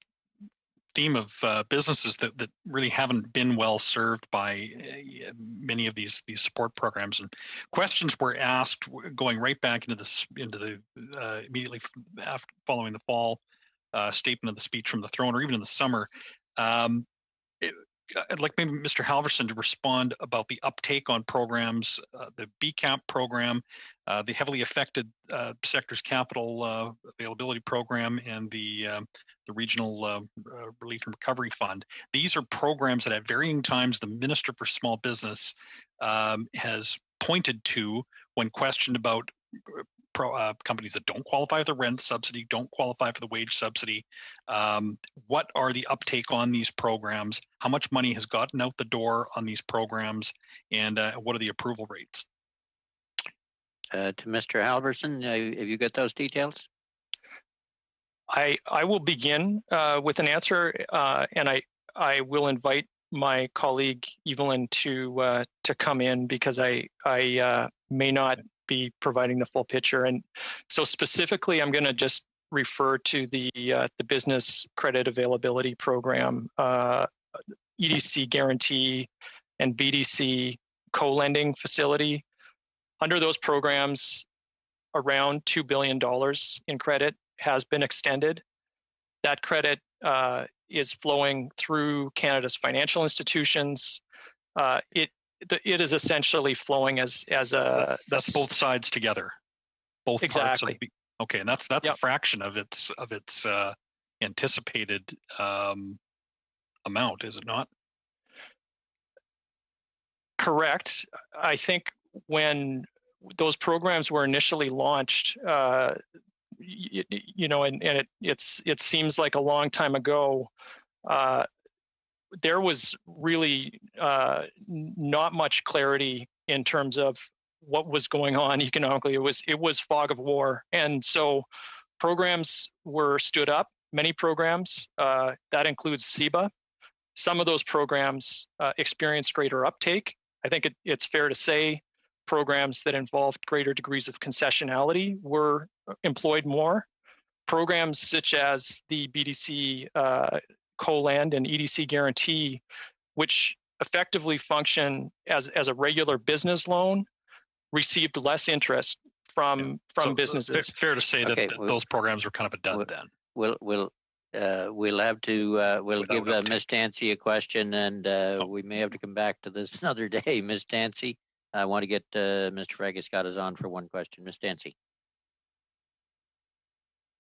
theme of businesses that really haven't been well served by many of these support programs, and questions were asked going right back into the immediately after following the fall statement of the speech from the throne, or even in the summer. I'd like maybe Mr. Halverson to respond about the uptake on programs, the BCAP program, the heavily affected sectors capital availability program, and the regional relief and recovery fund. These are programs that at varying times the Minister for Small Business has pointed to when questioned about companies that don't qualify for the rent subsidy, don't qualify for the wage subsidy. What are the uptake on these programs? How much money has gotten out the door on these programs? And what are the approval rates? To Mr. Halverson, have you got those details? I will begin with an answer, and I will invite my colleague Evelyn to come in, because I may not be providing the full picture. And so specifically, I'm going to just refer to the Business Credit Availability Program, EDC Guarantee, and BDC Co-Lending Facility. Under those programs, around $2 billion in credit has been extended. That credit is flowing through Canada's financial institutions. It is essentially flowing as a that's both sides together, both exactly parts of okay, and that's a fraction of its anticipated amount, is it not? Correct. I think when those programs were initially launched, and it seems like a long time ago. There was really not much clarity in terms of what was going on economically. It was fog of war, and so programs were stood up. Many programs that includes CEBA. Some of those programs experienced greater uptake. I think it's fair to say programs that involved greater degrees of concessionality were employed more. Programs such as the BDC Co-Lend and EDC Guarantee, which effectively function as a regular business loan, received less interest from businesses. Fair to say that those programs were kind of a dud then. We'll have to we'll give Ms. Dancy a question, and we may have to come back to this another day. Ms. Dancy, I want to get Mr. Fragaskatis on for one question. Ms. Dancy.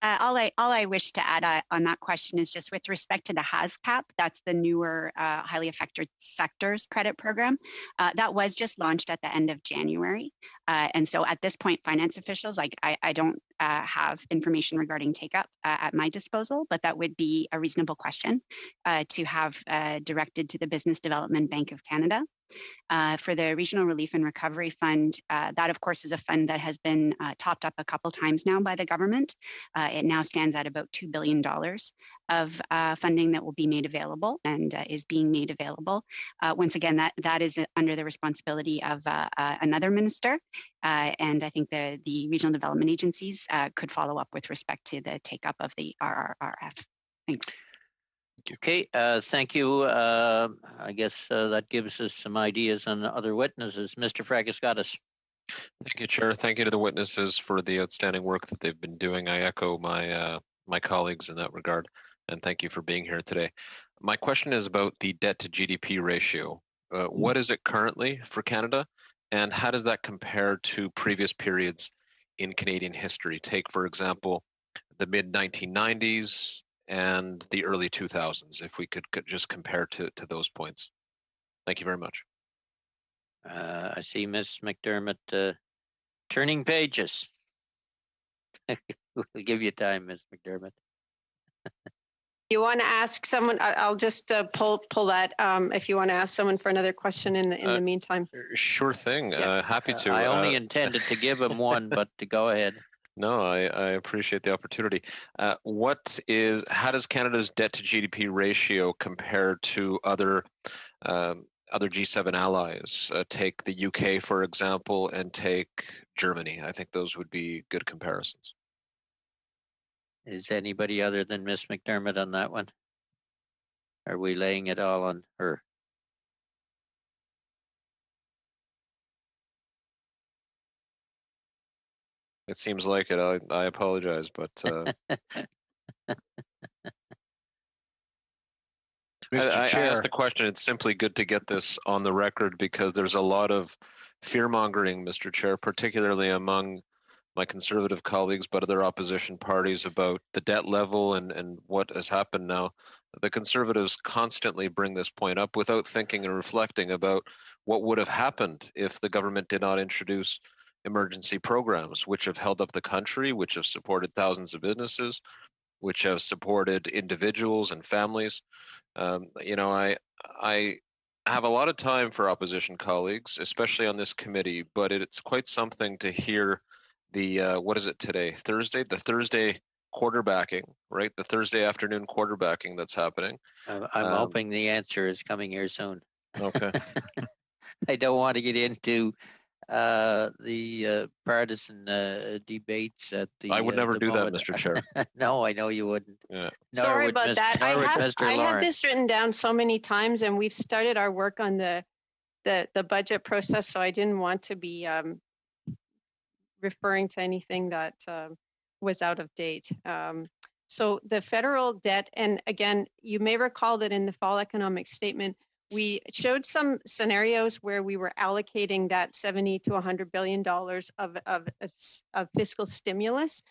All I wish to add on that question is just with respect to the HASCAP, that's the newer highly affected sectors credit program. That was just launched at the end of January. And so at this point, finance officials, I don't have information regarding take-up at my disposal, but that would be a reasonable question to have directed to the Business Development Bank of Canada. For the Regional Relief and Recovery Fund, that of course is a fund that has been topped up a couple times now by the government. It now stands at about $2 billion of funding that will be made available and is being made available. Once again, that is under the responsibility of another minister. And I think the regional development agencies could follow up with respect to the take up of the RRRF. Thanks. Okay, thank you. I guess that gives us some ideas on other witnesses. Mr. Fragaskatis. Thank you, Chair. Thank you to the witnesses for the outstanding work that they've been doing. I echo my colleagues in that regard, and thank you for being here today. My question is about the debt to GDP ratio. What is it currently for Canada, and how does that compare to previous periods in Canadian history? Take, for example, the mid-1990s and the early 2000s, if we could just compare to those points. Thank you very much. I see Ms. McDermott turning pages. We'll give you time, Ms. McDermott. You want to ask someone? I'll just pull that. If you want to ask someone for another question in the meantime. Sure thing. Yeah. Happy to. I only intended to give him one, but to go ahead. No, I appreciate the opportunity. How does Canada's debt to GDP ratio compare to other G7 allies? Take the UK, for example, and take Germany. I think those would be good comparisons. Is anybody other than Ms. McDermott on that one? Are we laying it all on her? It seems like it. I apologize, but I asked the question. It's simply good to get this on the record because there's a lot of fear-mongering, Mr. Chair, particularly among my conservative colleagues, but other opposition parties about the debt level and what has happened now. The conservatives constantly bring this point up without thinking and reflecting about what would have happened if the government did not introduce emergency programs, which have held up the country, which have supported thousands of businesses, which have supported individuals and families. I have a lot of time for opposition colleagues, especially on this committee, but it's quite something to hear what is it today? Thursday? The Thursday quarterbacking, right? The Thursday afternoon quarterbacking that's happening. I'm hoping the answer is coming here soon. Okay. I don't want to get into the partisan debates at the. I would never do that, moment. Mr. Chair. No, I know you wouldn't. Yeah. Sorry about that. I have this written down so many times, and we've started our work on the budget process, so I didn't want to be referring to anything that was out of date. So the federal debt, and again, you may recall that in the fall economic statement, we showed some scenarios where we were allocating that $70 to $100 billion of fiscal stimulus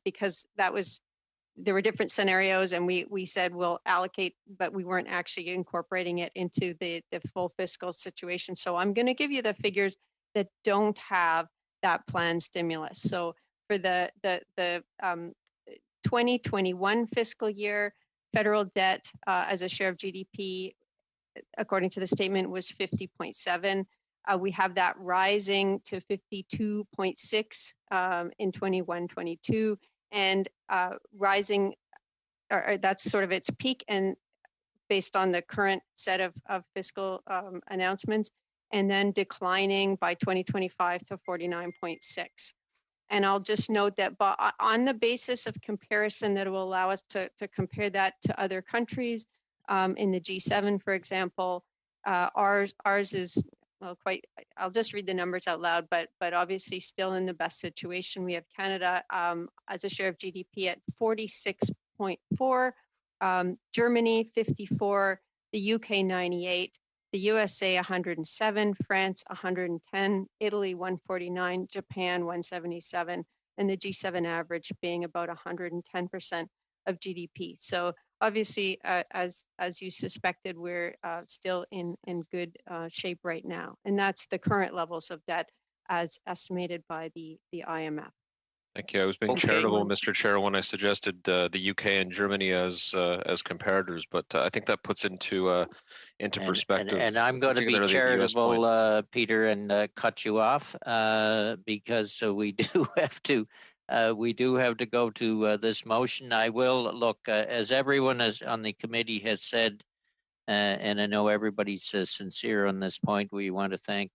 because there were different scenarios, and we said we'll allocate, but we weren't actually incorporating it into the full fiscal situation. So I'm going to give you the figures that don't have that planned stimulus. So for the 2021 fiscal year, federal debt as a share of GDP, according to the statement, was 50.7. We have that rising to 52.6 in 21-22, and rising, or that's sort of its peak, and based on the current set of fiscal announcements, and then declining by 2025 to 49.6. And I'll just note that on the basis of comparison that will allow us to compare that to other countries in the G7, for example, ours is, well, I'll just read the numbers out loud, but obviously still in the best situation. We have Canada as a share of GDP at 46.4, Germany 54, the UK 98, the USA 107, France 110, Italy 149, Japan 177, and the G7 average being about 110% of GDP. So obviously, as you suspected, we're still in good shape right now, and that's the current levels of debt as estimated by the IMF. Thank you. I was being charitable, Mr. Chair, when I suggested the UK and Germany as comparators, but I think that puts into perspective. And I'm going to be charitable, Peter, and cut you off because we do have to go to this motion. I will look, as everyone on the committee has said, and I know everybody's sincere on this point. We want to thank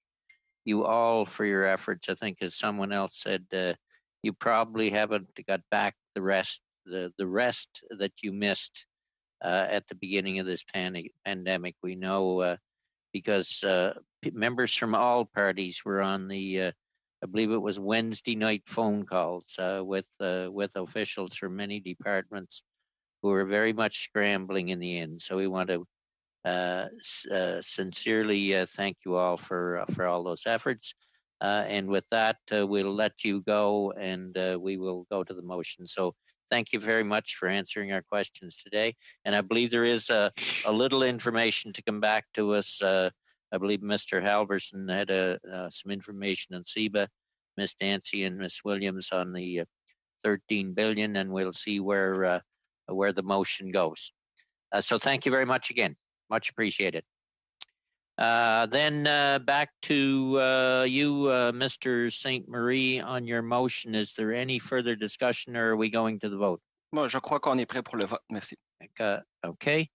you all for your efforts. I think, as someone else said, you probably haven't got back the rest that you missed at the beginning of this pandemic. We know because members from all parties were on the I believe it was Wednesday night phone calls with officials from many departments who were very much scrambling in the end. So we want to sincerely thank you all for all those efforts. And with that, we'll let you go, and we will go to the motion. So thank you very much for answering our questions today. And I believe there is a little information to come back to us. I believe Mr. Halverson had some information on SEBA, Ms. Dancy and Ms. Williams on the 13 billion, and we'll see where the motion goes. So thank you very much again. Much appreciated. Then back to you, Mr. St. Marie, on your motion. Is there any further discussion, or are we going to the vote? Moi, je crois qu'on est prêt pour le vote. Merci. Okay.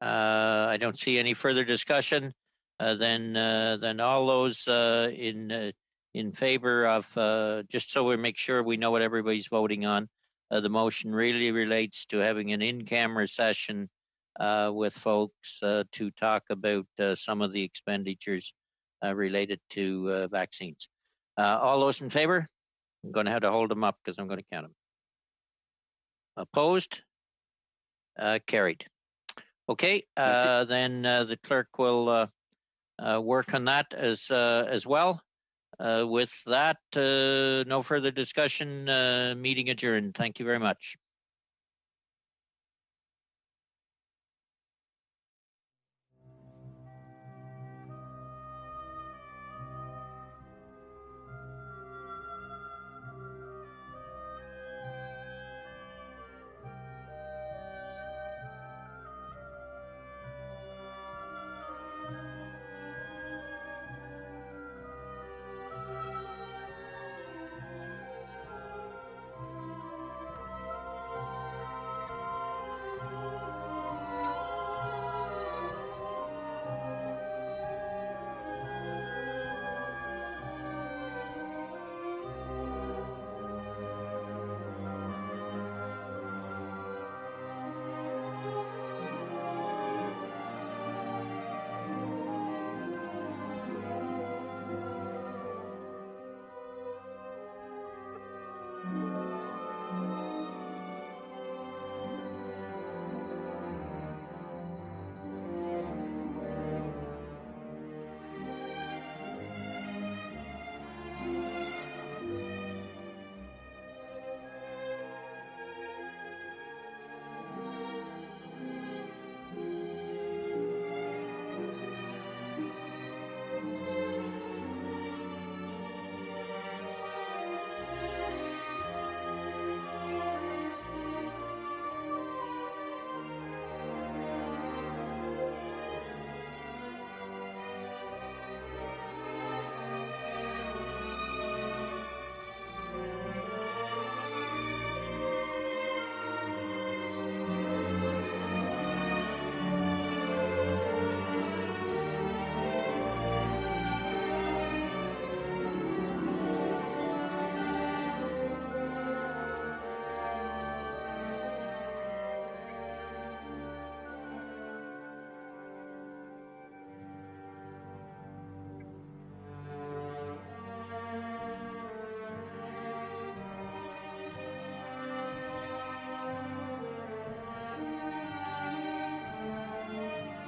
I don't see any further discussion. Then all those in favor of, just so we make sure we know what everybody's voting on, the motion really relates to having an in-camera session with folks to talk about some of the expenditures related to vaccines. All those in favor? I'm going to have to hold them up because I'm going to count them. Opposed? Carried. Okay, then the clerk will work on that as well. With that, no further discussion. Meeting adjourned. Thank you very much.